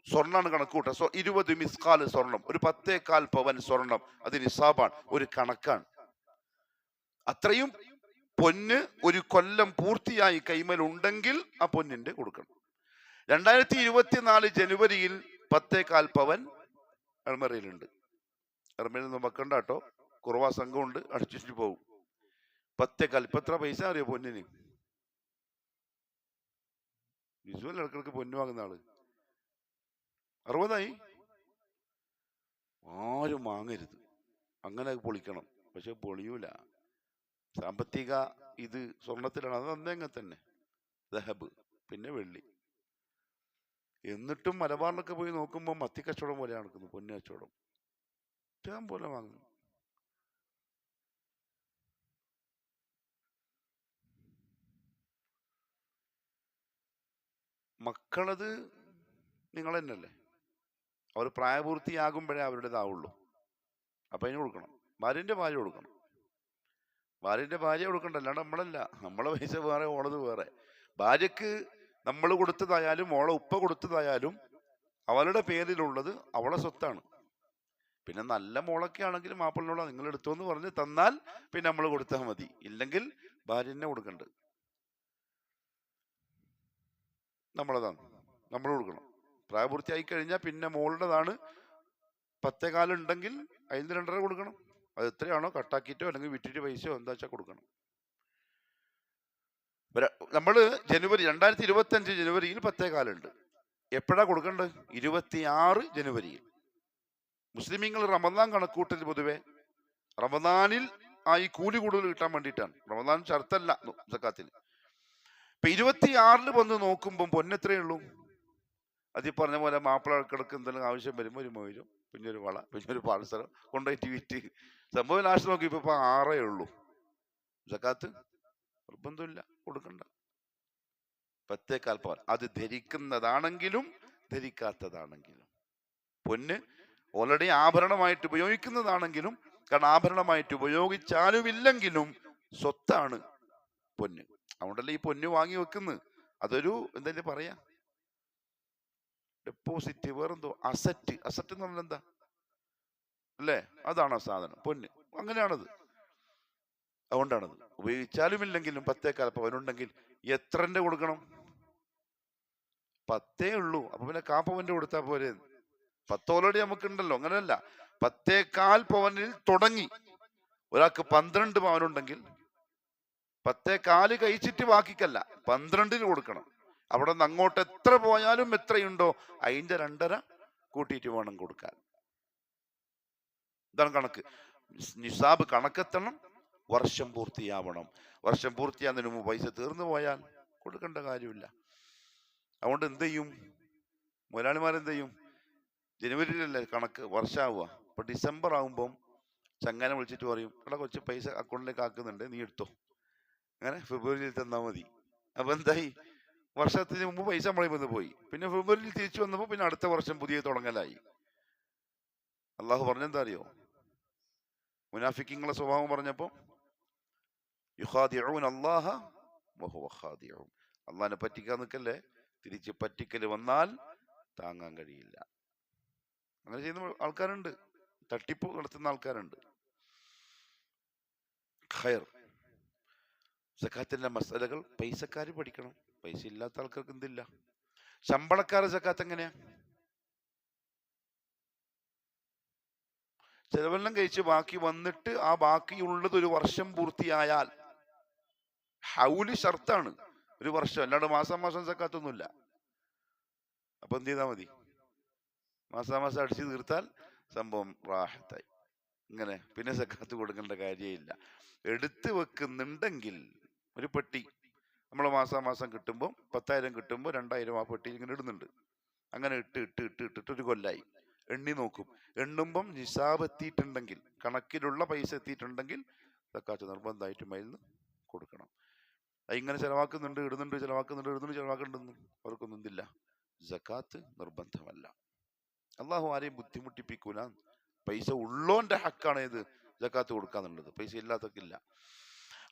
സ്വർണ്ണാണ് കണക്ക് കൂട്ടുക. 20 മിസ്കാല് സ്വർണം, ഒരു 10.25 പവൻ സ്വർണം, അത് നിസാബാണ്, ഒരു കണക്കാണ്. അത്രയും പൊന്ന് 1 കൊല്ലം പൂർത്തിയായി കൈമൽ ഉണ്ടെങ്കിൽ ആ പൊന്നിന്റെ കൊടുക്കണം. 2024 ജനുവരിയിൽ 10.25 പവൻ അൾമറയിലുണ്ട്. അൾമറയിൽ നിന്ന് വെക്കണ്ട കേട്ടോ, കുറവാ സംഘമുണ്ട്, അടിച്ചിട്ട് പോകും. 10.25. ഇപ്പൊ എത്ര പൈസ അറിയോ പൊന്നിന്? വിസുവൽ ഇടക്കിടക്ക് പൊന്നു വാങ്ങുന്ന ആള് 60ആയി. ആരും വാങ്ങരുത്, അങ്ങനെ പൊളിക്കണം. പക്ഷെ പൊളിയൂല. സാമ്പത്തിക ഇത് സ്വർണത്തിലാണ്, അത് അന്നേങ്ങ തന്നെ ദഹബ്, പിന്നെ വെള്ളി. എന്നിട്ടും മലബാറിലൊക്കെ പോയി നോക്കുമ്പോൾ മത്തി കച്ചവടം പോലെ നടക്കുന്നു, പൊന്നു കച്ചവടം ഇഷ്ടം പോലെ വാങ്ങുന്നു. മക്കളത് നിങ്ങൾ തന്നെയല്ലേ, അവർ പ്രായപൂർത്തിയാകുമ്പോഴേ അവരുടേതാവുള്ളൂ. അപ്പൊ അതിന് കൊടുക്കണം. ഭാര്യന്റെ ഭാര്യ കൊടുക്കണം, ഭാര്യന്റെ ഭാര്യ കൊടുക്കണ്ട, അല്ലാണ്ട് നമ്മളല്ല. നമ്മളെ പൈസ വേറെ, ഓളത് വേറെ. ഭാര്യക്ക് നമ്മൾ കൊടുത്തതായാലും ഓളെ ഉപ്പ കൊടുത്തതായാലും അവളുടെ പേരിലുള്ളത് അവളെ സ്വത്താണ്. പിന്നെ നല്ല മോളൊക്കെ ആണെങ്കിൽ മാപ്പിളിനോട് നിങ്ങൾ എടുത്തോന്ന് പറഞ്ഞ് തന്നാൽ പിന്നെ നമ്മൾ കൊടുത്താൽ മതി, ഇല്ലെങ്കിൽ ഭാര്യനെ കൊടുക്കണ്ട്, നമ്മളതാണ്, നമ്മൾ കൊടുക്കണം. പ്രായപൂർത്തിയായി കഴിഞ്ഞാൽ പിന്നെ മോളുടേതാണ്. 10.25 ഉണ്ടെങ്കിൽ അതിന് 2.5 കൊടുക്കണം. അത് എത്രയാണോ കട്ടാക്കിയിട്ടോ അല്ലെങ്കിൽ വിറ്റിട്ട് പൈസയോ എന്താ വെച്ചാൽ കൊടുക്കണം. നമ്മള് 2025 ജനുവരിയിൽ 10.25 ഉണ്ട്. എപ്പോഴാ കൊടുക്കേണ്ടത്? 26 ജനുവരിയിൽ. മുസ്ലിമീങ്ങൾ റമദാൻ കണക്കൂട്ടൽ പൊതുവെ റമദാനിൽ ഈ കൂലി കൂടുതൽ കിട്ടാൻ വേണ്ടിയിട്ടാണ്. റമദാൻ ഷർത്തല്ല സക്കാത്തിന്. ഇപ്പൊ 26 വന്ന് നോക്കുമ്പോൾ പൊന്നെത്രയേ ഉള്ളൂ. അത് ഈ പറഞ്ഞ പോലെ മാപ്പിള കിടക്ക് എന്തെങ്കിലും ആവശ്യം വരുമ്പോൾ 1 മൊയിലും, പിന്നെ ഒരു വള, പിന്നെ ഒരു പാഴ്സരം കൊണ്ടുപോയിട്ട് വിറ്റ് സംഭവം ലാസ്റ്റ് നോക്കി ഇപ്പൊ 6 ഉള്ളൂ. സക്കാത്ത് നിർബന്ധമില്ല, കൊടുക്കണ്ട. 10 പവൻ. അത് ധരിക്കുന്നതാണെങ്കിലും ധരിക്കാത്തതാണെങ്കിലും. പൊന്ന് ഓൾറെഡി ആഭരണമായിട്ട് ഉപയോഗിക്കുന്നതാണെങ്കിലും, കാരണം ആഭരണമായിട്ട് ഉപയോഗിച്ചാലും ഇല്ലെങ്കിലും സ്വത്താണ് പൊന്ന്. അതുകൊണ്ടല്ലേ ഈ പൊന്ന് വാങ്ങി വെക്കുന്നത്. അതൊരു എന്താ പറയാ, ഡെപ്പോസിറ്റ്, വേറെന്തോ അസറ്റ്. അസറ്റ് എന്ന് പറഞ്ഞാൽ എന്താ അല്ലേ? അതാണ് ആ സാധനം പൊന്ന്. അങ്ങനെയാണത്. അതുകൊണ്ടാണത്. ഉപയോഗിച്ചാലും ഇല്ലെങ്കിലും 10 പവനുണ്ടെങ്കിൽ എത്രന്റെ കൊടുക്കണം? 10 ഉള്ളൂ. അപ്പൊ പിന്നെ 1/4 പവന്റെ കൊടുത്താൽ പോരെ? 10 ഓൾറെഡി നമുക്കുണ്ടല്ലോ. അങ്ങനെയല്ല, 10 പവനിൽ തുടങ്ങി. ഒരാൾക്ക് 12 പവനുണ്ടെങ്കിൽ 10 കഴിച്ചിട്ട് ബാക്കിക്കല്ല, 12 കൊടുക്കണം. അവിടെ നിന്ന് അങ്ങോട്ട് എത്ര പോയാലും എത്രയുണ്ടോ അതിന്റെ 2.5 കൂട്ടിയിട്ട് വേണം കൊടുക്കാൻ. ഇതാണ് കണക്ക്. നിസാബ് കണക്കെത്തണം, വർഷം പൂർത്തിയാവണം. വർഷം പൂർത്തിയാകുന്നതിന് മുമ്പ് പൈസ തീർന്നു പോയാൽ കൊടുക്കേണ്ട കാര്യമില്ല. അതുകൊണ്ട് എന്ത് ചെയ്യും മുതലാളിമാരെന്ത് ചെയ്യും? ജനുവരിയിലല്ലേ കണക്ക് വർഷമാവുക. അപ്പൊ ഡിസംബർ ആകുമ്പം ചങ്ങാനെ വിളിച്ചിട്ട് പറയും, എടാ കൊച്ചു പൈസ അക്കൗണ്ടിലേക്ക് ആക്കുന്നുണ്ട്, നീ എടുത്തോ, അങ്ങനെ ഫെബ്രുവരിയിൽ തന്നാൽ മതി. അപ്പൊ എന്തായി? വർഷത്തിന് മുമ്പ് പൈസ നമ്മളിൽ നിന്ന് പോയി. പിന്നെ ഫെബ്രുവരിയിൽ തിരിച്ചു വന്നപ്പോൾ പിന്നെ അടുത്ത വർഷം പുതിയ തുടങ്ങലായി. അള്ളാഹു പറഞ്ഞെന്താ അറിയോ? മുനാഫിക്കിങ്ങളുടെ സ്വഭാവം പറഞ്ഞപ്പോ, യുഖാദിഊന അല്ലാഹ വഹുവ ഖാദിഊൻ. അള്ളാഹിനെ പറ്റിക്കാൻ നിൽക്കല്ലേ, തിരിച്ച് പറ്റിക്കല് വന്നാൽ താങ്ങാൻ കഴിയില്ല. അങ്ങനെ ചെയ്യുന്ന ആൾക്കാരുണ്ട്, തട്ടിപ്പ് നടത്തുന്ന ആൾക്കാരുണ്ട്. ഖൈർ. സക്കാത്തിന്റെ മസലകൾ പൈസക്കാര് പഠിക്കണം. പൈസ ഇല്ലാത്ത ആൾക്കാർക്ക് എന്തില്ല. ശമ്പളക്കാരെ സക്കാത്ത് എങ്ങനെയാ? ചെലവെല്ലാം കഴിച്ച് ബാക്കി വന്നിട്ട് ആ ബാക്കിയുള്ളത് ഒരു വർഷം പൂർത്തിയായാൽ, ഹൗല് ഷർത്താണ്, ഒരു വർഷം, അല്ലാണ്ട് മാസം സക്കാത്തൊന്നുമില്ല. അപ്പൊ എന്ത് ചെയ്താൽ മതി? മാസം അടിച്ചു തീർത്താൽ സംഭവം റാഹത്തായി. ഇങ്ങനെ പിന്നെ സക്കാത്ത് കൊടുക്കേണ്ട കാര്യമില്ല. എടുത്തു വെക്കുന്നുണ്ടെങ്കിൽ ഒരു പെട്ടി നമ്മൾ മാസം കിട്ടുമ്പോൾ 10,000 കിട്ടുമ്പോൾ 2,000 ആ പെട്ടിയിൽ ഇങ്ങനെ ഇടുന്നുണ്ട്. അങ്ങനെ ഇട്ടിട്ട് ഒരു കൊല്ലായി. എണ്ണി നോക്കും. എണ്ണുമ്പം നിസാബ് എത്തിയിട്ടുണ്ടെങ്കിൽ, കണക്കിലുള്ള പൈസ എത്തിയിട്ടുണ്ടെങ്കിൽ സക്കാത്ത് നിർബന്ധമായിട്ടും അതിൽ നിന്ന് കൊടുക്കണം. ഇങ്ങനെ ചെലവാക്കുന്നുണ്ട്, ഇടുന്നുണ്ട്, ചെലവാക്കുന്നുണ്ടെന്ന് അവർക്കൊന്നും എന്തില്ല, സക്കാത്ത് നിർബന്ധമല്ല. അള്ളാഹു ആരെയും ബുദ്ധിമുട്ടിപ്പിക്കൂല. പൈസ ഉള്ളോന്റെ ഹക്കാണ് ഏത്? സക്കാത്ത് കൊടുക്കാന്നുള്ളത്. പൈസ ഇല്ലാത്തക്കില്ല.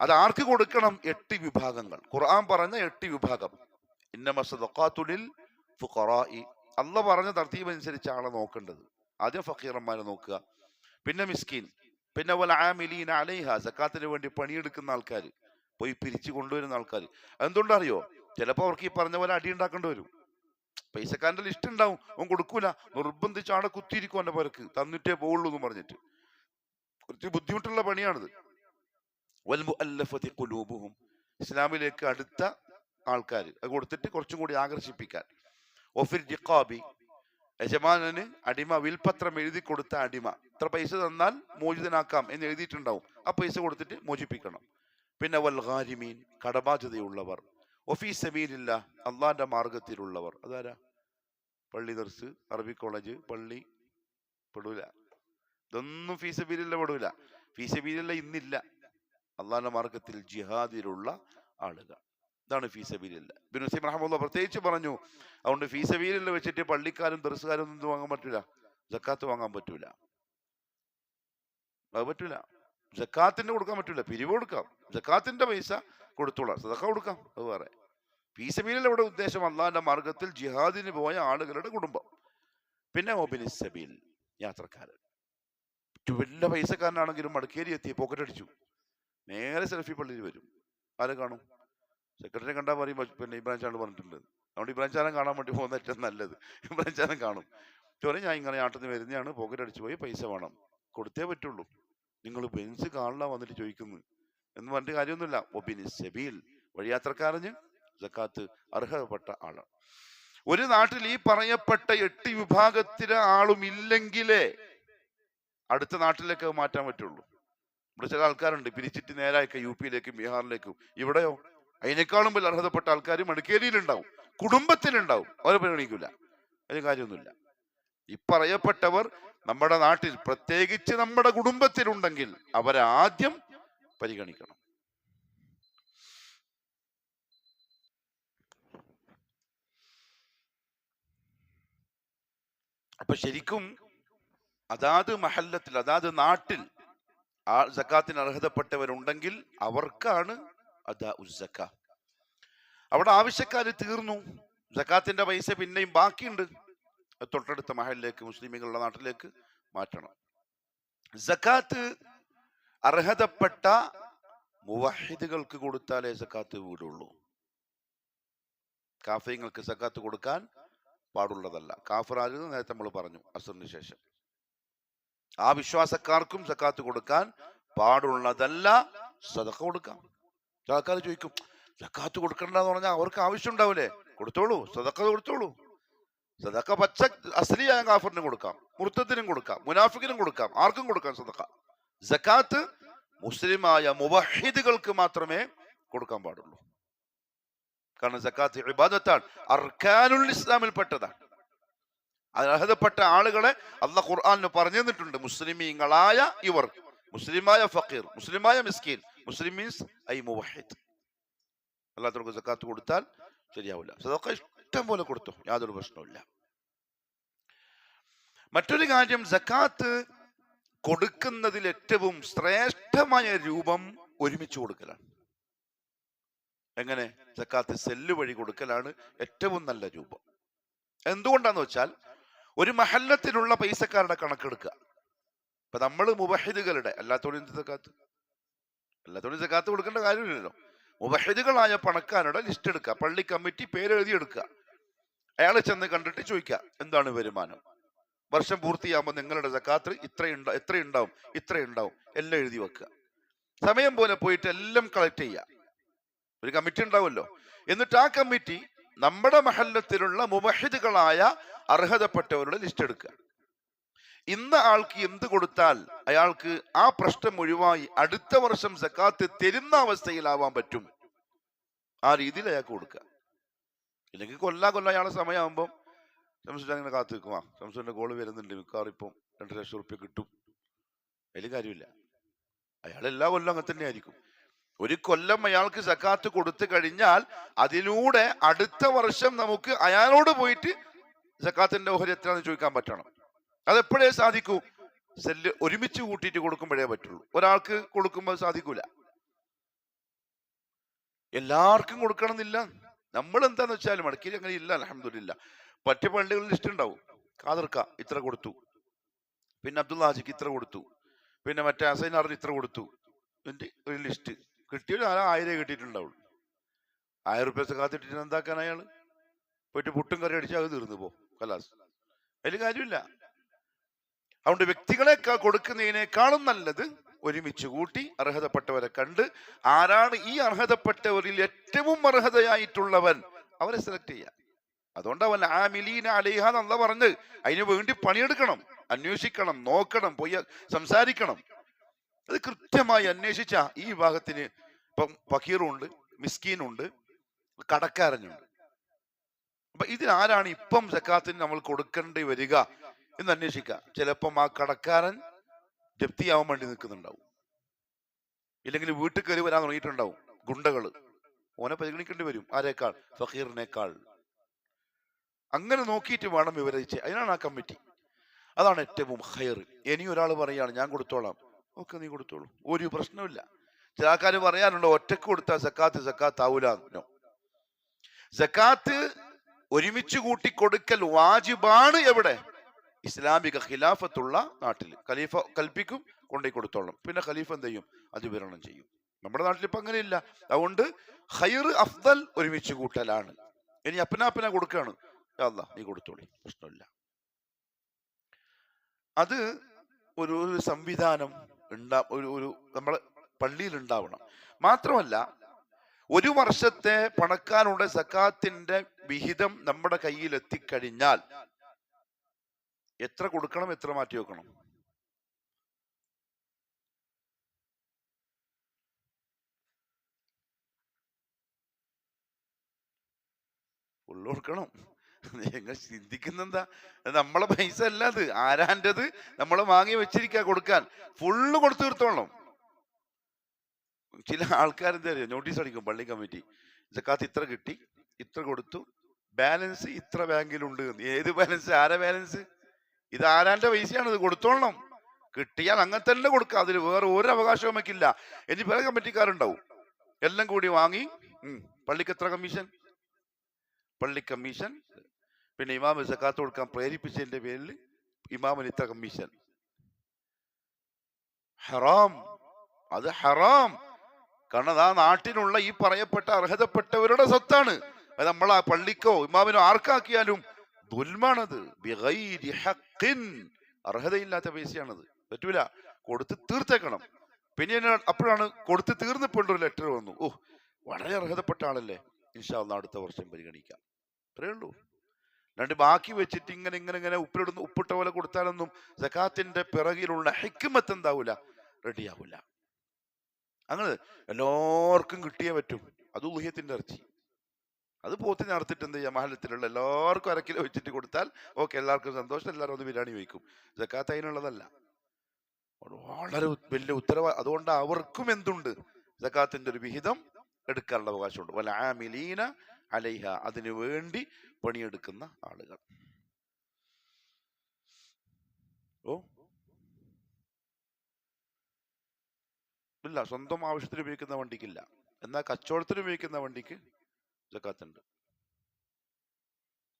അത് ആർക്ക് കൊടുക്കണം? 8 വിഭാഗങ്ങൾ. ഖുർആൻ പറഞ്ഞ 8 വിഭാഗം. ഇന്നമ സദഖാതു ലിൽ ഫുഖറാഇ. അള്ളാഹ് പറഞ്ഞ തർത്തീബ് അനുസരിച്ച് ആളെ നോക്കേണ്ടത്. ആദ്യം ഫഖീറന്മാരെ നോക്കുക, പിന്നെ മിസ്കീൻ, പിന്നെ വൽ ആമിലീന അലൈഹ, സക്കാത്തിന് വേണ്ടി പണിയെടുക്കുന്ന ആൾക്കാർ, പോയി പിരിച്ചു കൊണ്ടുവരുന്ന ആൾക്കാർ. അതെന്തുകൊണ്ടറിയോ? ചിലപ്പോൾ അവർക്ക് ഈ പറഞ്ഞ പോലെ അടി ഉണ്ടാക്കേണ്ടി വരും. പൈസക്കാരന്റെ ലിസ്റ്റ് ഉണ്ടാവും, അവൻ കൊടുക്കൂല, നിർബന്ധിച്ച് ആടെ കുത്തിയിരിക്കും അവന്റെ പേർക്ക്, തന്നിട്ടേ പോവുള്ളൂ എന്ന് പറഞ്ഞിട്ട്. കുറച്ച് ബുദ്ധിമുട്ടുള്ള പണിയാണിത്. വൽ മുഅല്ലഫതി ഖുലൂബുഹും, ഇസ്ലാമിലേക്ക് അടുത്ത ആൾക്കാർ, അത് കൊടുത്തിട്ട് കുറച്ചും കൂടി ആകർഷിപ്പിക്കാൻ. ഒഫിർ റിഖാബി, യജമാനന് അടിമ, വിൽപത്രം എഴുതി കൊടുത്ത അടിമ, ഇത്ര പൈസ തന്നാൽ മോചിതനാക്കാം എന്ന് എഴുതിയിട്ടുണ്ടാവും, ആ പൈസ കൊടുത്തിട്ട് മോചിപ്പിക്കണം. പിന്നെ വൽ ഗാരിമീൻ, കടബാധ്യതയുള്ളവർ. ഒഫീ സബീലില്ലാ, അള്ളാന്റെ മാർഗത്തിലുള്ളവർ. അതാരാ? പള്ളി, ദർസ്, അറബി കോളേജ്, പള്ളി പെടൂല. ഇതൊന്നും ഫീ സബീലില്ല പെടൂല. ഫീ സബീലില്ല ഇന്നില്ല. അള്ളാന്റെ മാർഗത്തിൽ ജിഹാദിലുള്ള ആളുകൾ, ഇതാണ് ഫീ സബീലില്ല. ഇബ്നു ഉസൈമീൻ റഹിമഹുല്ലാഹ് പ്രത്യേകിച്ച് പറഞ്ഞു, അതുകൊണ്ട് ഫീ സബീലില്ല വെച്ചിട്ട് പള്ളിക്കാരും ദർസുകാരും ഒന്നും വാങ്ങാൻ പറ്റൂല, സക്കാത്ത് വാങ്ങാൻ പറ്റൂല. അത് പറ്റൂല. സക്കാത്തിന് കൊടുക്കാൻ പറ്റൂല, പിരിവ് കൊടുക്കാം, സക്കാത്തിന്റെ പൈസ കൊടുത്തോളാം, സദഖ കൊടുക്കാം, അത് വേറെ. ഫീ സബീലിൽ ഇവിടെ ഉദ്ദേശം അള്ളാന്റെ മാർഗത്തിൽ ജിഹാദിന് പോയ ആളുകളുടെ കുടുംബം. പിന്നെ ഒബിനി സബീൽ, യാത്രക്കാരൻ. വലിയ പൈസക്കാരനാണെങ്കിലും മടക്കേരി എത്തി പോക്കറ്റ് അടിച്ചു, നേരെ സെൽഫി പള്ളിയിൽ വരും. ആരെ കാണും? സെക്രട്ടറി കണ്ടാൽ പറയും പിന്നെ ഇബ്രാഹിം ചാൻ പറഞ്ഞിട്ടുണ്ട്, അതുകൊണ്ട് ഇബ്രാഹിം ചാനെ കാണാൻ വേണ്ടി പോകുന്ന ഏറ്റവും നല്ലത്. ഇബ്രാഹിം ചാനെ കാണും, ചോദിച്ചാൽ ഞാൻ ഇങ്ങനെ നാട്ടിൽ നിന്ന് വരുന്നതാണ്, പോക്കറ്റ് അടിച്ചു പോയി, പൈസ വേണം, കൊടുത്തേ പറ്റുള്ളൂ, നിങ്ങൾ ബെൻസ് കാണാൻ വന്നിട്ട് ചോദിക്കുന്നു എന്ന് പറഞ്ഞിട്ട് കാര്യമൊന്നുമില്ല. ഒബിനി സബീൽ, വഴിയാത്രക്കാരന് സക്കാത്ത് അർഹതപ്പെട്ട ആളാണ്. ഒരു നാട്ടിൽ ഈ പറയപ്പെട്ട 8 വിഭാഗത്തിലെ ആളും ഇല്ലെങ്കിലേ അടുത്ത നാട്ടിലേക്ക് മാറ്റാൻ പറ്റുള്ളൂ. ഇവിടെ ചില ആൾക്കാരുണ്ട് പിരിച്ചിട്ട് നേരായൊക്കെ യു പിയിലേക്കും ബീഹാറിലേക്കും. ഇവിടെയോ അതിനേക്കാളും വലിയ അർഹതപ്പെട്ട ആൾക്കാർ മടിക്കേരിയിലുണ്ടാവും, കുടുംബത്തിലുണ്ടാവും, അവരെ പരിഗണിക്കൂല, അതിന് കാര്യമൊന്നുമില്ല. ഈ പറയപ്പെട്ടവർ നമ്മുടെ നാട്ടിൽ, പ്രത്യേകിച്ച് നമ്മുടെ കുടുംബത്തിലുണ്ടെങ്കിൽ അവരെ ആദ്യം പരിഗണിക്കണം. അപ്പൊ ശരിക്കും അതാത് മഹല്ലത്തിൽ അതാത് നാട്ടിൽ ആ സക്കാത്തിന് അർഹതപ്പെട്ടവരുണ്ടെങ്കിൽ അവർക്കാണ് അദാ ഉസ്സക്ക. അവിടെ ആവശ്യക്കാര് തീർന്നു, സക്കാത്തിന്റെ പൈസ പിന്നെയും ബാക്കിയുണ്ട്, തൊട്ടടുത്ത മഹലിലേക്ക് മുസ്ലിമുകളുടെ നാട്ടിലേക്ക് മാറ്റണം. സക്കാത്ത് അർഹതപ്പെട്ട മുവഹിദുകൾക്ക് കൊടുത്താലേ സക്കാത്ത് വീടുള്ളൂ. കാഫിങ്ങൾക്ക് സക്കാത്ത് കൊടുക്കാൻ പാടുള്ളതല്ല. കാഫിറാണെന്ന് നേരത്തെ നമ്മൾ പറഞ്ഞു അസറിന് ശേഷം. ആ വിശ്വാസക്കാർക്കും സക്കാത്ത് കൊടുക്കാൻ പാടുള്ളതല്ല. സദഖ കൊടുക്കാം. ആൾക്കാർ ചോദിക്കും സക്കാത്ത് കൊടുക്കണ്ടെന്ന് പറഞ്ഞാൽ അവർക്ക് ആവശ്യം ഉണ്ടാവില്ലേ? കൊടുത്തോളൂ, സദഖ കൊടുത്തോളൂ. സദഖ പച്ച അസ്ലിയായ കാഫിറിനും കൊടുക്കാം, മുർത്തദിനും കൊടുക്കാം, മുനാഫിക്കിനും കൊടുക്കാം, ആർക്കും കൊടുക്കാം സദഖ. സക്കാത്ത് മുസ്ലിമായ മുവഹിദുകൾക്ക് മാത്രമേ കൊടുക്കാൻ പാടുള്ളൂ. കാരണം സക്കാത്ത് ഇബാദത്താണ്, അർക്കാനുൽ ഇസ്ലാമിൽ പെട്ടതാണ്. അർഹതപ്പെട്ട ആളുകളെ അല്ലാഹു ഖുർആനിൽ പറഞ്ഞു തന്നിട്ടുണ്ട്. മുസ്ലിമീങ്ങളായ ഇവർ, മുസ്ലിമായ ഫഖീർ, മുസ്ലിമായ മിസ്കീൻ. മുസ്ലിം മീൻസ് ഐ മുവഹിദ്. അല്ലാത്തവർക്ക് സക്കാത്ത് കൊടുത്താൽ ശരിയാവില്ല. സദഖ ഇഷ്ടം പോലെ കൊടുത്തു, യാതൊരു പ്രശ്നവുമില്ല. മറ്റൊരു കാര്യം, സക്കാത്ത് കൊടുക്കുന്നതിൽ ഏറ്റവും ശ്രേഷ്ഠമായ രൂപം ഒരുമിച്ച് കൊടുക്കലാണ്. എങ്ങനെ? സക്കാത്ത് സെല്ല് വഴി കൊടുക്കലാണ് ഏറ്റവും നല്ല രൂപം. എന്തുകൊണ്ടാന്ന് വെച്ചാൽ, ഒരു മഹല്ലത്തിലുള്ള പൈസക്കാരുടെ കണക്കെടുക്കുക. ഇപ്പൊ നമ്മൾ മുവഹിദുകളുടെ, അല്ലാത്തവരും സക്കാത്ത് കൊടുക്കേണ്ട കാര്യമില്ലല്ലോ. മുവഹിദുകളായ പണക്കാരുടെ ലിസ്റ്റ് എടുക്കുക, പള്ളി കമ്മിറ്റി പേര് എഴുതിയെടുക്കുക. അയാളെ ചെന്ന് കണ്ടിട്ട് ചോദിക്കുക എന്താണ് വരുമാനം, വർഷം പൂർത്തിയാകുമ്പോൾ നിങ്ങളുടെ സക്കാത്ത് എത്രയുണ്ടാവും, ഇത്രയുണ്ടാവും, എല്ലാം എഴുതി വെക്കുക. സമയം പോലെ പോയിട്ട് എല്ലാം കളക്ട് ചെയ്യുക. ഒരു കമ്മിറ്റി ഉണ്ടാവുമല്ലോ. എന്നിട്ട് ആ കമ്മിറ്റി നമ്മുടെ മഹല്ലത്തിലുള്ള മുവഹിദുകളായ അർഹതപ്പെട്ടവരുടെ ലിസ്റ്റ് എടുക്കുക. ഇന്ന ആൾക്ക് എന്ത് കൊടുത്താൽ അയാൾക്ക് ആ പ്രശ്നം ഒഴിവായി അടുത്ത വർഷം സക്കാത്ത് തരുന്ന അവസ്ഥയിലാവാൻ പറ്റും, ആ രീതിയിൽ അയാൾക്ക് കൊടുക്കുക. ഇല്ലെങ്കിൽ കൊല്ല അയാളെ സമയമാകുമ്പോൾ ശംസുൽ അങ്ങനെ കാത്തു നിൽക്കുവാ, ശംസുലിന്റെ കോള് വരുന്നുണ്ട്, മിക്കവാറും ഇപ്പം 2 ലക്ഷം റുപ്യ കിട്ടും, അതിൽ കാര്യമില്ല. അയാൾ എല്ലാ കൊല്ലം അങ്ങനെ തന്നെ ആയിരിക്കും. ഒരു കൊല്ലം അയാൾക്ക് സക്കാത്ത് കൊടുത്തു കഴിഞ്ഞാൽ അതിലൂടെ അടുത്ത വർഷം നമുക്ക് അയാളോട് പോയിട്ട് സക്കാത്തിന്റെ ഓഹരി എത്രയാണെന്ന് ചോദിക്കാൻ പറ്റണം. അതെപ്പോഴേ സാധിക്കൂ? സെല്ല് ഒരുമിച്ച് കൂട്ടിയിട്ട് കൊടുക്കുമ്പോഴേ പറ്റുള്ളൂ. ഒരാൾക്ക് കൊടുക്കുമ്പോൾ സാധിക്കൂല. എല്ലാവർക്കും കൊടുക്കണം എന്നില്ല. നമ്മൾ എന്താന്ന് വെച്ചാൽ മടക്കി അങ്ങനെ ഇല്ല. അൽഹംദുലില്ലാ, മറ്റു പള്ളികളിൽ ലിസ്റ്റ് ഉണ്ടാവും. ഖാദർക്ക ഇത്ര കൊടുത്തു, പിന്നെ അബ്ദുള്ള ഹാജിക്ക് ഇത്ര കൊടുത്തു, പിന്നെ മറ്റേ ഹസൈനാറിന് ഇത്ര കൊടുത്തു. എന്നിട്ട് ഒരു ലിസ്റ്റ് കിട്ടിയൊരു 1000 കിട്ടിയിട്ടുണ്ടാവുള്ളൂ. 1000 റുപ്യ സക്കാത്തിട്ടിട്ട് എന്താക്കാൻ അയാള്? പോയിട്ട് പുട്ടും കറി അടിച്ചാൽ അത് തീർന്നു പോ, കലാസ്, അതിൽ കാര്യമില്ല. അതുകൊണ്ട് വ്യക്തികളെ കൊടുക്കുന്നതിനേക്കാളും നല്ലത് ഒരുമിച്ച് കൂട്ടി അർഹതപ്പെട്ടവരെ കണ്ട് ആരാണ് ഈ അർഹതപ്പെട്ടവരിൽ ഏറ്റവും അർഹതയായിട്ടുള്ളവൻ അവരെ സെലക്ട് ചെയ്യാം. അതുകൊണ്ട് അവൻ ആമിലീന അലൈഹ എന്നല്ല പറഞ്ഞ് അതിനു വേണ്ടി പണിയെടുക്കണം, അന്വേഷിക്കണം, നോക്കണം, പോയി സംസാരിക്കണം. അത് കൃത്യമായി അന്വേഷിച്ച ഈ വിഭാഗത്തിന് ഇപ്പം ഫക്കീറുണ്ട്, മിസ്കീനുണ്ട്, കടക്കാരനുണ്ട്. അപ്പൊ ഇതിലാരാണ് ഇപ്പം സക്കാത്തിന് നമ്മൾ കൊടുക്കേണ്ടി വരിക എന്ന് അന്വേഷിക്കുക. ചിലപ്പം ആ കടക്കാരൻ ജപ്തിയാവാൻ വേണ്ടി നിൽക്കുന്നുണ്ടാവും, ഇല്ലെങ്കിൽ വീട്ടിൽ കയറി വരാൻ തുടങ്ങിയിട്ടുണ്ടാവും ഗുണ്ടകള്. ഓനെ പരിഗണിക്കേണ്ടി വരും. ആരേക്കാൾ? ഫക്കീറിനേക്കാൾ. അങ്ങനെ നോക്കിയിട്ട് വേണം വിവരിച്ച്. അതിനാണ് ആ കമ്മിറ്റി. അതാണ് ഏറ്റവും ഹൈർ. ഇനി ഒരാൾ പറയാണ് ഞാൻ കൊടുത്തോളാം, ഓക്കെ നീ കൊടുത്തോളൂ, ഒരു പ്രശ്നമില്ല. ചില ആൾക്കാർ പറയാനുണ്ടോ ഒറ്റക്ക് കൊടുത്താൽ സക്കാത്ത് ആവൂലോ. സക്കാത്ത് ഒരുമിച്ച് കൂട്ടി കൊടുക്കൽ വാജിബാണ്. എവിടെ? ഇസ്ലാമിക ഖിലാഫത്തുള്ള നാട്ടിൽ ഖലീഫ കൽപ്പിക്കും, കൊണ്ടുപോയി കൊടുത്തോളണം. പിന്നെ ഖലീഫ എന്ത് ചെയ്യും? അത് വിതരണം ചെയ്യും. നമ്മുടെ നാട്ടിൽ ഇപ്പൊ അങ്ങനെയില്ല. അതുകൊണ്ട് ഖൈർ അഫ്ദൽ ഒരുമിച്ച് കൂട്ടലാണ്. ഇനി അപ്പന കൊടുക്കുകയാണ്, അല്ലാ നീ കൊടുത്തോളി, പ്രശ്നമില്ല. അത് ഒരു സംവിധാനം ഒരു നമ്മളെ പള്ളിയിൽ ഉണ്ടാവണം. മാത്രമല്ല, ഒരു വർഷത്തെ പണക്കാരുടെ സക്കാത്തിന്റെ വിഹിതം നമ്മുടെ കയ്യിൽ എത്തിക്കഴിഞ്ഞാൽ എത്ര കൊടുക്കണം, എത്ര മാറ്റി വെക്കണം? ഫുള്ള് കൊടുക്കണം. നിങ്ങൾ ചിന്തിക്കുന്നെന്താ? നമ്മളെ പൈസ അല്ല, അത് ആരാൻ്റെത്, നമ്മളെ വാങ്ങി വെച്ചിരിക്കുക കൊടുക്കാൻ. ഫുള്ള് കൊടുത്തു തീർത്തോളണം. ചില ആൾക്കാരെന്താ അറിയാം, നോട്ടീസ് അടിക്കും പള്ളി കമ്മിറ്റി, സക്കാത്ത് ഇത്ര കിട്ടി, ഇത്ര കൊടുത്തു, ബാലൻസ് ഇത്ര ബാങ്കിലുണ്ട്. ഏത് ബാലൻസ്? ആരെ ബാലൻസ്? ഇത് ആരാന്റെ പൈസയാണ്, ഇത് കൊടുത്തോളണം. കിട്ടിയാൽ അങ്ങനെ തന്നെ കൊടുക്കുക, അതിൽ വേറെ ഒരു അവകാശവും വെക്കില്ല. ഇനി പല കമ്മിറ്റിക്കാരുണ്ടാവും, എല്ലാം കൂടി വാങ്ങി പള്ളിക്ക് എത്ര കമ്മീഷൻ, പള്ളി കമ്മീഷൻ, പിന്നെ ഇമാമ് സക്കാത്ത് കൊടുക്കാൻ പ്രേരിപ്പിച്ചതിന്റെ പേരിൽ ഇമാമിന് ഇത്ര കമ്മീഷൻ. ഹറാം, അത് ഹറാം. കാരണം ആ നാട്ടിലുള്ള ഈ പറയപ്പെട്ട അർഹതപ്പെട്ടവരുടെ സ്വത്താണ്. അത് നമ്മൾ ആ പള്ളിക്കോ ഇമാമിനോ ആർക്കാക്കിയാലും ദുൽമാണത്. ബിഗൈരി ഹഖ്ഖിൻ, അർഹതയില്ലാത്ത പൈസയാണത്, പറ്റൂല. കൊടുത്ത് തീർത്തേക്കണം. പിന്നെ അപ്പോഴാണ് കൊടുത്ത് തീർന്നപ്പോഴൊരു ലെറ്റർ വന്നു, ഓ വളരെ അർഹതപ്പെട്ട ആളല്ലേ, ഇൻഷാ അല്ലാഹ് അടുത്ത വർഷം പരിഗണിക്കാം. അത്രേ ഉള്ളൂ. രണ്ട് ബാക്കി വെച്ചിട്ട് ഇങ്ങനെ ഇങ്ങനെ ഇങ്ങനെ ഉപ്പിട്ട പോലെ കൊടുത്താലൊന്നും സക്കാത്തിന്റെ പിറകിലുള്ള ഹിക്മത്ത് എന്താവൂല, റെഡിയാവൂല. അങ്ങനെ എല്ലാവർക്കും കിട്ടിയേ പറ്റും. അത് ഉള്ഹിയത്തിന്റെ ഇറച്ചി, അത് പോത്തി നടത്തിട്ട് എന്ത് ചെയ്യാം, മഹല്ലത്തിലുള്ള എല്ലാവർക്കും അരക്കിലോ വെച്ചിട്ട് കൊടുത്താൽ ഓക്കെ, എല്ലാവർക്കും സന്തോഷം, എല്ലാവരും ഒന്ന് ബിരിയാണി വയ്ക്കും. സക്കാത്ത് അതിനുള്ളതല്ല, വളരെ വലിയ അതുകൊണ്ട് അവർക്കും എന്തുണ്ട്, സക്കാത്തിന്റെ ഒരു വിഹിതം എടുക്കാനുള്ള അവകാശമുണ്ട്. വൽ ആമിലീന അലൈഹ, അതിനു വേണ്ടി പണിയെടുക്കുന്ന ആളുകൾ. ഓ ഇല്ല, സ്വന്തം ആവശ്യത്തിന് ഉപയോഗിക്കുന്ന വണ്ടിക്കില്ല. എന്നാൽ കച്ചവടത്തിന് ഉപയോഗിക്കുന്ന വണ്ടിക്ക് സക്കാത്തുണ്ട്.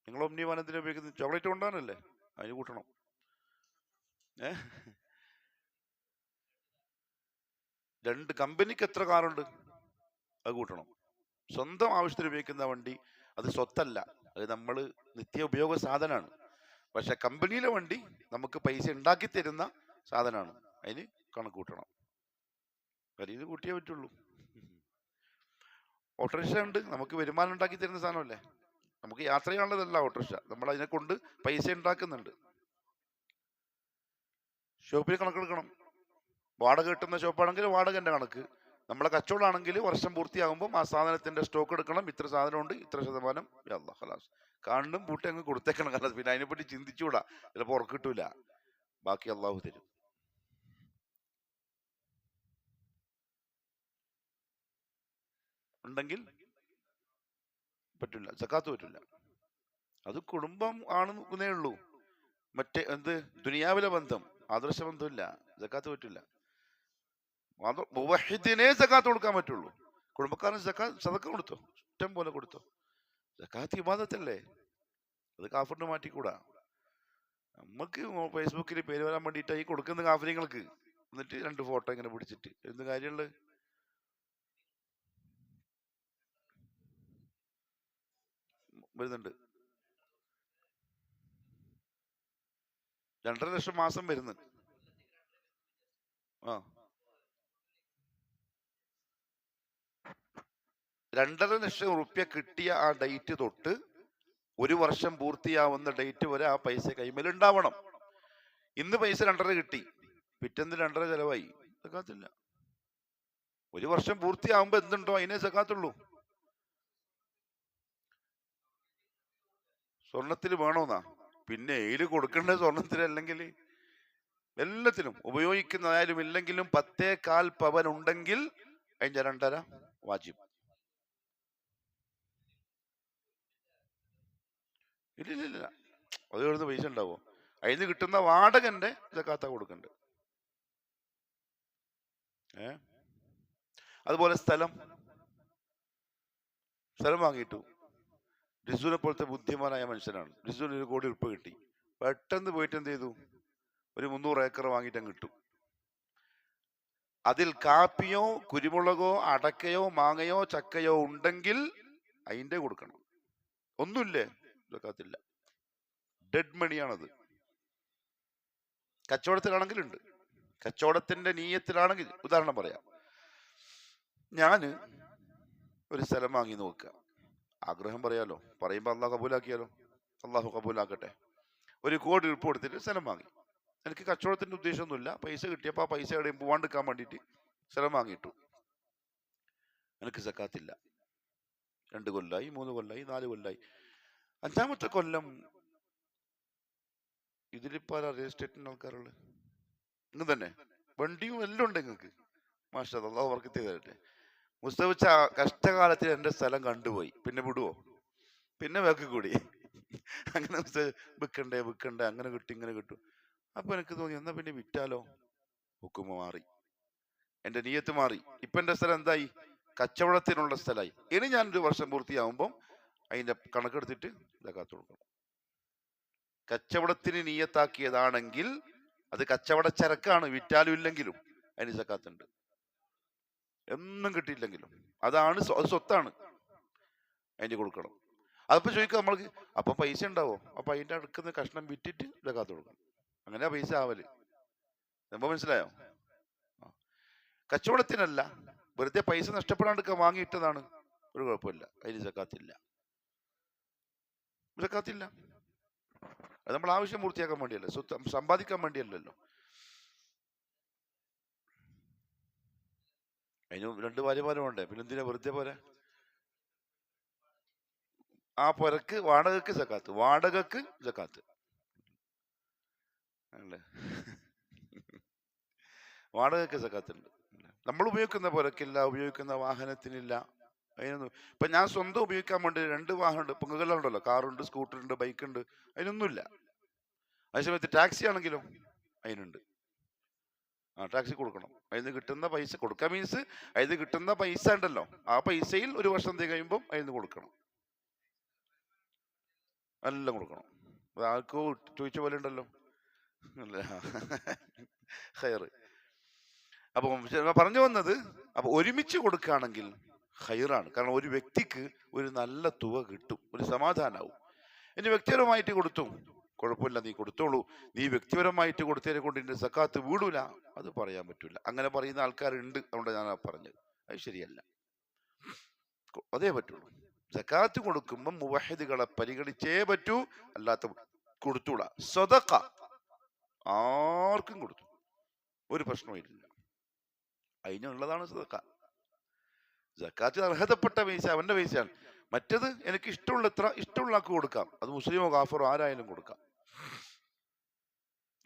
നിങ്ങൾ ഒമ്നി വാഹനത്തിന് ഉപയോഗിക്കുന്ന ചോക്ലേറ്റ് കൊണ്ടാണല്ലേ, അതിന് കൂട്ടണം. രണ്ട് കമ്പനിക്ക് എത്ര കാറുണ്ട്, അത് കൂട്ടണം. സ്വന്തം ആവശ്യത്തിന് ഉപയോഗിക്കുന്ന വണ്ടി അത് സ്വത്തല്ല, അത് നമ്മൾ നിത്യ ഉപയോഗ സാധനമാണ്. പക്ഷെ കമ്പനിയിലെ വണ്ടി നമുക്ക് പൈസ ഉണ്ടാക്കി തരുന്ന സാധനമാണ്, അതിന് കണക്ക് കൂട്ടണം. വലിയത് കൂട്ടിയേ പറ്റുള്ളൂ. ഓട്ടോറിക്ഷ ഉണ്ട്, നമുക്ക് വരുമാനം ഉണ്ടാക്കി തരുന്ന സാധനമല്ലേ, നമുക്ക് യാത്ര ചെയ്യാനുള്ളതല്ല ഓട്ടോറിക്ഷ, നമ്മൾ അതിനെ കൊണ്ട് പൈസ ഉണ്ടാക്കുന്നുണ്ട്. ഷോപ്പിൽ കണക്കെടുക്കണം. വാടക കിട്ടുന്ന ഷോപ്പാണെങ്കിൽ വാടകന്റെ കണക്ക്, നമ്മളെ കച്ചവടമാണെങ്കിൽ വർഷം പൂർത്തിയാകുമ്പോൾ ആ സാധനത്തിന്റെ സ്റ്റോക്ക് എടുക്കണം, ഇത്ര സാധനമുണ്ട്, ഇത്ര ശതമാനം, അല്ലാഹ് ഖലാസ് കാണും പൂട്ടി അങ്ങ് കൊടുത്തേക്കണം. കാരണം പിന്നെ അതിനെപ്പറ്റി ചിന്തിച്ചുകൂടാ, ചിലപ്പോൾ ഉറക്കം കിട്ടൂല, ബാക്കി അള്ളാഹു തരും. ഉണ്ടെങ്കിൽ പറ്റില്ല, സക്കാത്ത് പറ്റില്ല. അത് കുടുംബം ആണെന്നേ ഉള്ളൂ, മറ്റേ എന്ത് ദുനിയാവിലെ ബന്ധം, ആദർശ ബന്ധമില്ല, സക്കാത്ത് പറ്റില്ല. മുവഹിദിനെ സക്കാത്ത് കൊടുക്കാൻ പറ്റുള്ളൂ. കുടുംബക്കാരൻ സദക്ക കൊടുത്തോ, ഇഷ്ടം പോലെ കൊടുത്തോ, സക്കാത്ത് ഇബാദത്തല്ലേ, അത് കാഫറിന് മാറ്റിക്കൂടാ. നമുക്ക് ഫേസ്ബുക്കിൽ പേര് വരാൻ വേണ്ടിയിട്ട് ഈ കൊടുക്കുന്ന കാഫര്യങ്ങൾക്ക് എന്നിട്ട് 2 ഫോട്ടോ ഇങ്ങനെ പിടിച്ചിട്ട് എന്ത് കാര്യമുള്ളത്? വരുന്നുണ്ട് 2.5 ലക്ഷം മാസം വരുന്നുണ്ട്. ആ 2.5 ലക്ഷം റുപ്യ കിട്ടിയ ആ ഡേറ്റ് തൊട്ട് 1 വർഷം പൂർത്തിയാവുന്ന ഡേറ്റ് വരെ ആ പൈസ കൈമേൽ ഉണ്ടാവണം. ഇന്ന് പൈസ 2.5 കിട്ടി, പിറ്റേന്ന് 2.5 ചെലവായി, സക്കാത്തില്ല. 1 വർഷം പൂർത്തിയാവുമ്പോ എന്തുണ്ടോ അതിനെ സക്കാത്തുള്ളൂ. സ്വർണത്തിൽ വേണോന്നാ, പിന്നെ ഏല് കൊടുക്കേണ്ടത് സ്വർണത്തിൽ, അല്ലെങ്കിൽ എല്ലാത്തിനും ഉപയോഗിക്കുന്നതായാലും ഇല്ലെങ്കിലും 10.25 പവൻ ഉണ്ടെങ്കിൽ അതിന്റെ 2.5 വാജിബ്. ഇല്ല, അത് എഴുതുന്ന പൈസ ഉണ്ടാവോ? അതിന് കിട്ടുന്ന വാടകന്റെ സക്കാത്ത കൊടുക്കണ്ട്. അതുപോലെ സ്ഥലം വാങ്ങിയിട്ടു. റിസുവിനെ പോലത്തെ ബുദ്ധിമാനായ മനുഷ്യനാണ്, റിസുവിന് 1 കോടി ഉറുപ്പ് കിട്ടി. പെട്ടെന്ന് പോയിട്ട് എന്ത് ചെയ്തു, ഒരു 300 ഏക്കർ വാങ്ങിയിട്ട് കിട്ടും. അതിൽ കാപ്പിയോ കുരുമുളകോ അടക്കയോ മാങ്ങയോ ചക്കയോ ഉണ്ടെങ്കിൽ അതിന്റെ കൊടുക്കണം. ഒന്നുമില്ലേ, സക്കാത്തില്ല, ഡെഡ് മണിയാണത്. കച്ചവടത്തിലാണെങ്കിൽ ഉണ്ട്, കച്ചവടത്തിന്റെ നീയത്തിലാണെങ്കിൽ, ഉദാഹരണം പറയാം, ഞാന് ഒരു സ്ഥലം വാങ്ങി നോക്കുക, ആഗ്രഹം പറയാലോ, പറയുമ്പോ അള്ളാഹു കബൂലാക്കിയാലോ, അള്ളാഹു കബൂലാക്കട്ടെ. 1 കോടി ഉറുപ്പ് കൊടുത്തിട്ട് സ്ഥലം വാങ്ങി. എനിക്ക് കച്ചവടത്തിന്റെ ഉദ്ദേശമൊന്നുമില്ല, പൈസ കിട്ടിയപ്പോൾ ആ പൈസ എവിടെയും പോവാണ്ടിരിക്കാൻ വേണ്ടിയിട്ട് സ്ഥലം വാങ്ങിയിട്ടു. എനിക്ക് സക്കാത്തില്ല. 2 കൊല്ലായി, 3 കൊല്ലായി, 4 കൊല്ലായി, 5ാമത്തെ കൊല്ലം ഇതിലിപ്പോ റിയൽ എസ്റ്റേറ്റിന് ആൾക്കാരുള്ളത് ഇന്ന് തന്നെ, വണ്ടിയും എല്ലാം ഉണ്ട് നിങ്ങൾക്ക്, മാഷാ അല്ലാഹ് ബർക്കത്ത് ചെയ്തേ. മുസ്തഫ കഷ്ടകാലത്തിൽ എന്റെ സ്ഥലം കണ്ടുപോയി, പിന്നെ വിടുവോ? പിന്നെ വേക്ക് കൂടി അങ്ങനെ വിൽക്കണ്ടേ വിൽക്കണ്ടേ, അങ്ങനെ കിട്ടും ഇങ്ങനെ കിട്ടും. അപ്പൊ എനിക്ക് തോന്നി എന്നാ പിന്നെ വിറ്റാലോ. ഹുക്കുമ മാറി, എന്റെ നിയത്ത് മാറി. ഇപ്പൊ എന്റെ സ്ഥലം എന്തായി? കച്ചവടത്തിനുള്ള സ്ഥലമായി. ഇനി ഞാൻ 1 വർഷം പൂർത്തിയാവുമ്പം അതിന്റെ കണക്കെടുത്തിട്ട് സകാത്ത് കൊടുക്കണം. കച്ചവടത്തിന് നിയത്താക്കിയതാണെങ്കിൽ അത് കച്ചവട ചരക്കാണ്, വിറ്റാലും ഇല്ലെങ്കിലും അതിന് സക്കാത്തുണ്ട്. എന്നും കിട്ടിയില്ലെങ്കിലും അതാണ് അത് സ്വത്താണ്, അതിന് കൊടുക്കണം. അതിപ്പോ ചോദിക്കുക നമ്മൾക്ക്, അപ്പൊ പൈസ ഉണ്ടാവോ? അപ്പൊ അതിന്റെ അടുക്കുന്ന കഷ്ണം വിറ്റിട്ട് സക്കാത്ത് കൊടുക്കണം. അങ്ങനെ പൈസ ആവല്. സംഭവം മനസ്സിലായോ? കച്ചവടത്തിനല്ല, വെറുതെ പൈസ നഷ്ടപ്പെടാണ്ടൊക്കെ വാങ്ങിയിട്ടതാണ്, ഒരു കുഴപ്പമില്ല, അതിന് സക്കാത്തില്ല. സക്കാത്തില്ല. അത് നമ്മൾ ആവശ്യം പൂർത്തിയാക്കാൻ വേണ്ടിയല്ല, സ്വത്ത് സമ്പാദിക്കാൻ വേണ്ടിയല്ലല്ലോ. അതിന് 2 ഭാര്യമാരും വേണ്ടേ, പിന്നെന്തിനാ വെറുതെ പോലെ? ആ പുരക്ക് വാടകക്ക് സക്കാത്ത്, വാടകക്ക് സക്കാത്ത് അല്ലേ? വാടകക്ക് സക്കാത്തുണ്ട്. നമ്മൾ ഉപയോഗിക്കുന്ന പുരക്കില്ല, ഉപയോഗിക്കുന്ന വാഹനത്തിനില്ല, അതിനൊന്നും. ഇപ്പൊ ഞാൻ സ്വന്തം ഉപയോഗിക്കാൻ വേണ്ടി 2 വാഹനമുണ്ട്. ഇപ്പൊ ഉണ്ടല്ലോ, കാറുണ്ട്, സ്കൂട്ടറുണ്ട്, ബൈക്കുണ്ട്, അതിനൊന്നുമില്ല. അതേസമയത്ത് ടാക്സി ആണെങ്കിലോ അതിനുണ്ട്. ടാക്സി കൊടുക്കണം. അതിന് കിട്ടുന്ന പൈസ കൊടുക്കാൻ മീൻസ് അതിന് കിട്ടുന്ന പൈസ ഉണ്ടല്ലോ, ആ പൈസയിൽ 1 വർഷം കഴിയുമ്പോൾ അതിന് കൊടുക്കണം, എല്ലാം കൊടുക്കണം. അത് ആർക്കോ ചോദിച്ച പോലെ ഉണ്ടല്ലോ. ഹയർ. അപ്പൊ പറഞ്ഞു വന്നത്, അപ്പൊ ഒരുമിച്ച് കൊടുക്കുകയാണെങ്കിൽ ഹൈറാണ്. കാരണം ഒരു വ്യക്തിക്ക് ഒരു നല്ല തുക കിട്ടും, ഒരു സമാധാനാവും. ഇനി വ്യക്തിപരമായിട്ട് കൊടുത്തു, കുഴപ്പമില്ല, നീ കൊടുത്തോളൂ. നീ വ്യക്തിപരമായിട്ട് കൊടുത്തതിനെ കൊണ്ട് നിന്റെ സക്കാത്ത് വീടൂല, അത് പറയാൻ പറ്റൂല. അങ്ങനെ പറയുന്ന ആൾക്കാരുണ്ട്, അതുകൊണ്ട് ഞാൻ പറഞ്ഞത് അത് ശരിയല്ല. അതേ പറ്റുള്ളൂ. സക്കാത്ത് കൊടുക്കുമ്പോൾ മുവഹിദുകളെ പരിഗണിച്ചേ പറ്റൂ, അല്ലാത്ത കൊടുത്തൂടാ. സദഖ ആർക്കും കൊടുത്തു ഒരു പ്രശ്നവും, അതിനുള്ളതാണ് സദഖ. സക്കാത്ത് അർഹതപ്പെട്ട പൈസ അവന്റെ പൈസയാണ്. മറ്റത് എനിക്ക് ഇഷ്ടമുള്ള ആൾക്ക് കൊടുക്കാം, അത് മുസ്ലിമോ കാഫറോ ആരായാലും കൊടുക്കാം.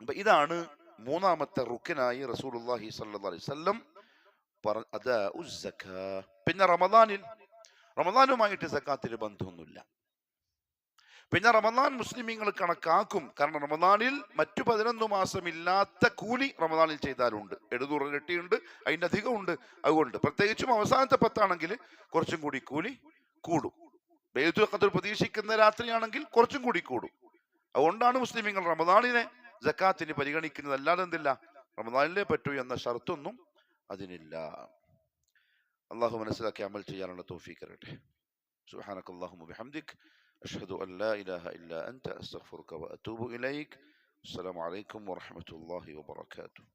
അപ്പൊ ഇതാണ് 3ാമത്തെ റുക്കനായി റസൂലുള്ളാഹി സ്വല്ലല്ലാഹു അലൈഹി വസല്ലം പിന്നെ റമദാനുമായിട്ട് സക്കാത്തിന് ബന്ധമൊന്നുമില്ല. പിന്നെ റമദാൻ മുസ്ലിമീങ്ങൾ കണക്കാക്കും. കാരണം റമദാനിൽ മറ്റു 11 മാസം ഇല്ലാത്ത കൂലി റമദാനിൽ ചെയ്താലുണ്ട്. 700 ഇരട്ടിയുണ്ട്, അതിന്റെ അധികം ഉണ്ട്. അതുകൊണ്ട് പ്രത്യേകിച്ചും അവസാനത്തെ 10 കുറച്ചും കൂടി കൂലി കൂടും. ലൈലത്തുൽ ഖദ്ർ പ്രതീക്ഷിക്കുന്ന രാത്രിയാണെങ്കിൽ കുറച്ചും കൂടി കൂടും. അതുകൊണ്ടാണ് മുസ്ലിമീങ്ങൾ റമദാനിനെ സക്കാത്തിന് പരിഗണിക്കുന്നത്. അല്ലാതെ എന്തില്ല, റമദാനിലേ പറ്റൂ എന്ന ഷർത്തൊന്നും അതിനില്ല. അള്ളാഹു മനസ്സിലാക്കി അമൽ ചെയ്യാനുള്ള തൗഫീഖ് തരട്ടെ. സുബ്ഹാനകല്ലാഹുമ്മ ബിഹംദിക് അഷ്ഹദു അൻ ലാ ഇലാഹ ഇല്ലാ അൻത അസ്തഗ്ഫിറുക വഅതൂബു ഇലൈക്. അസ്സലാമു അലൈക്കും വറഹ്മത്തുള്ളാഹി വബറകാതുഹു.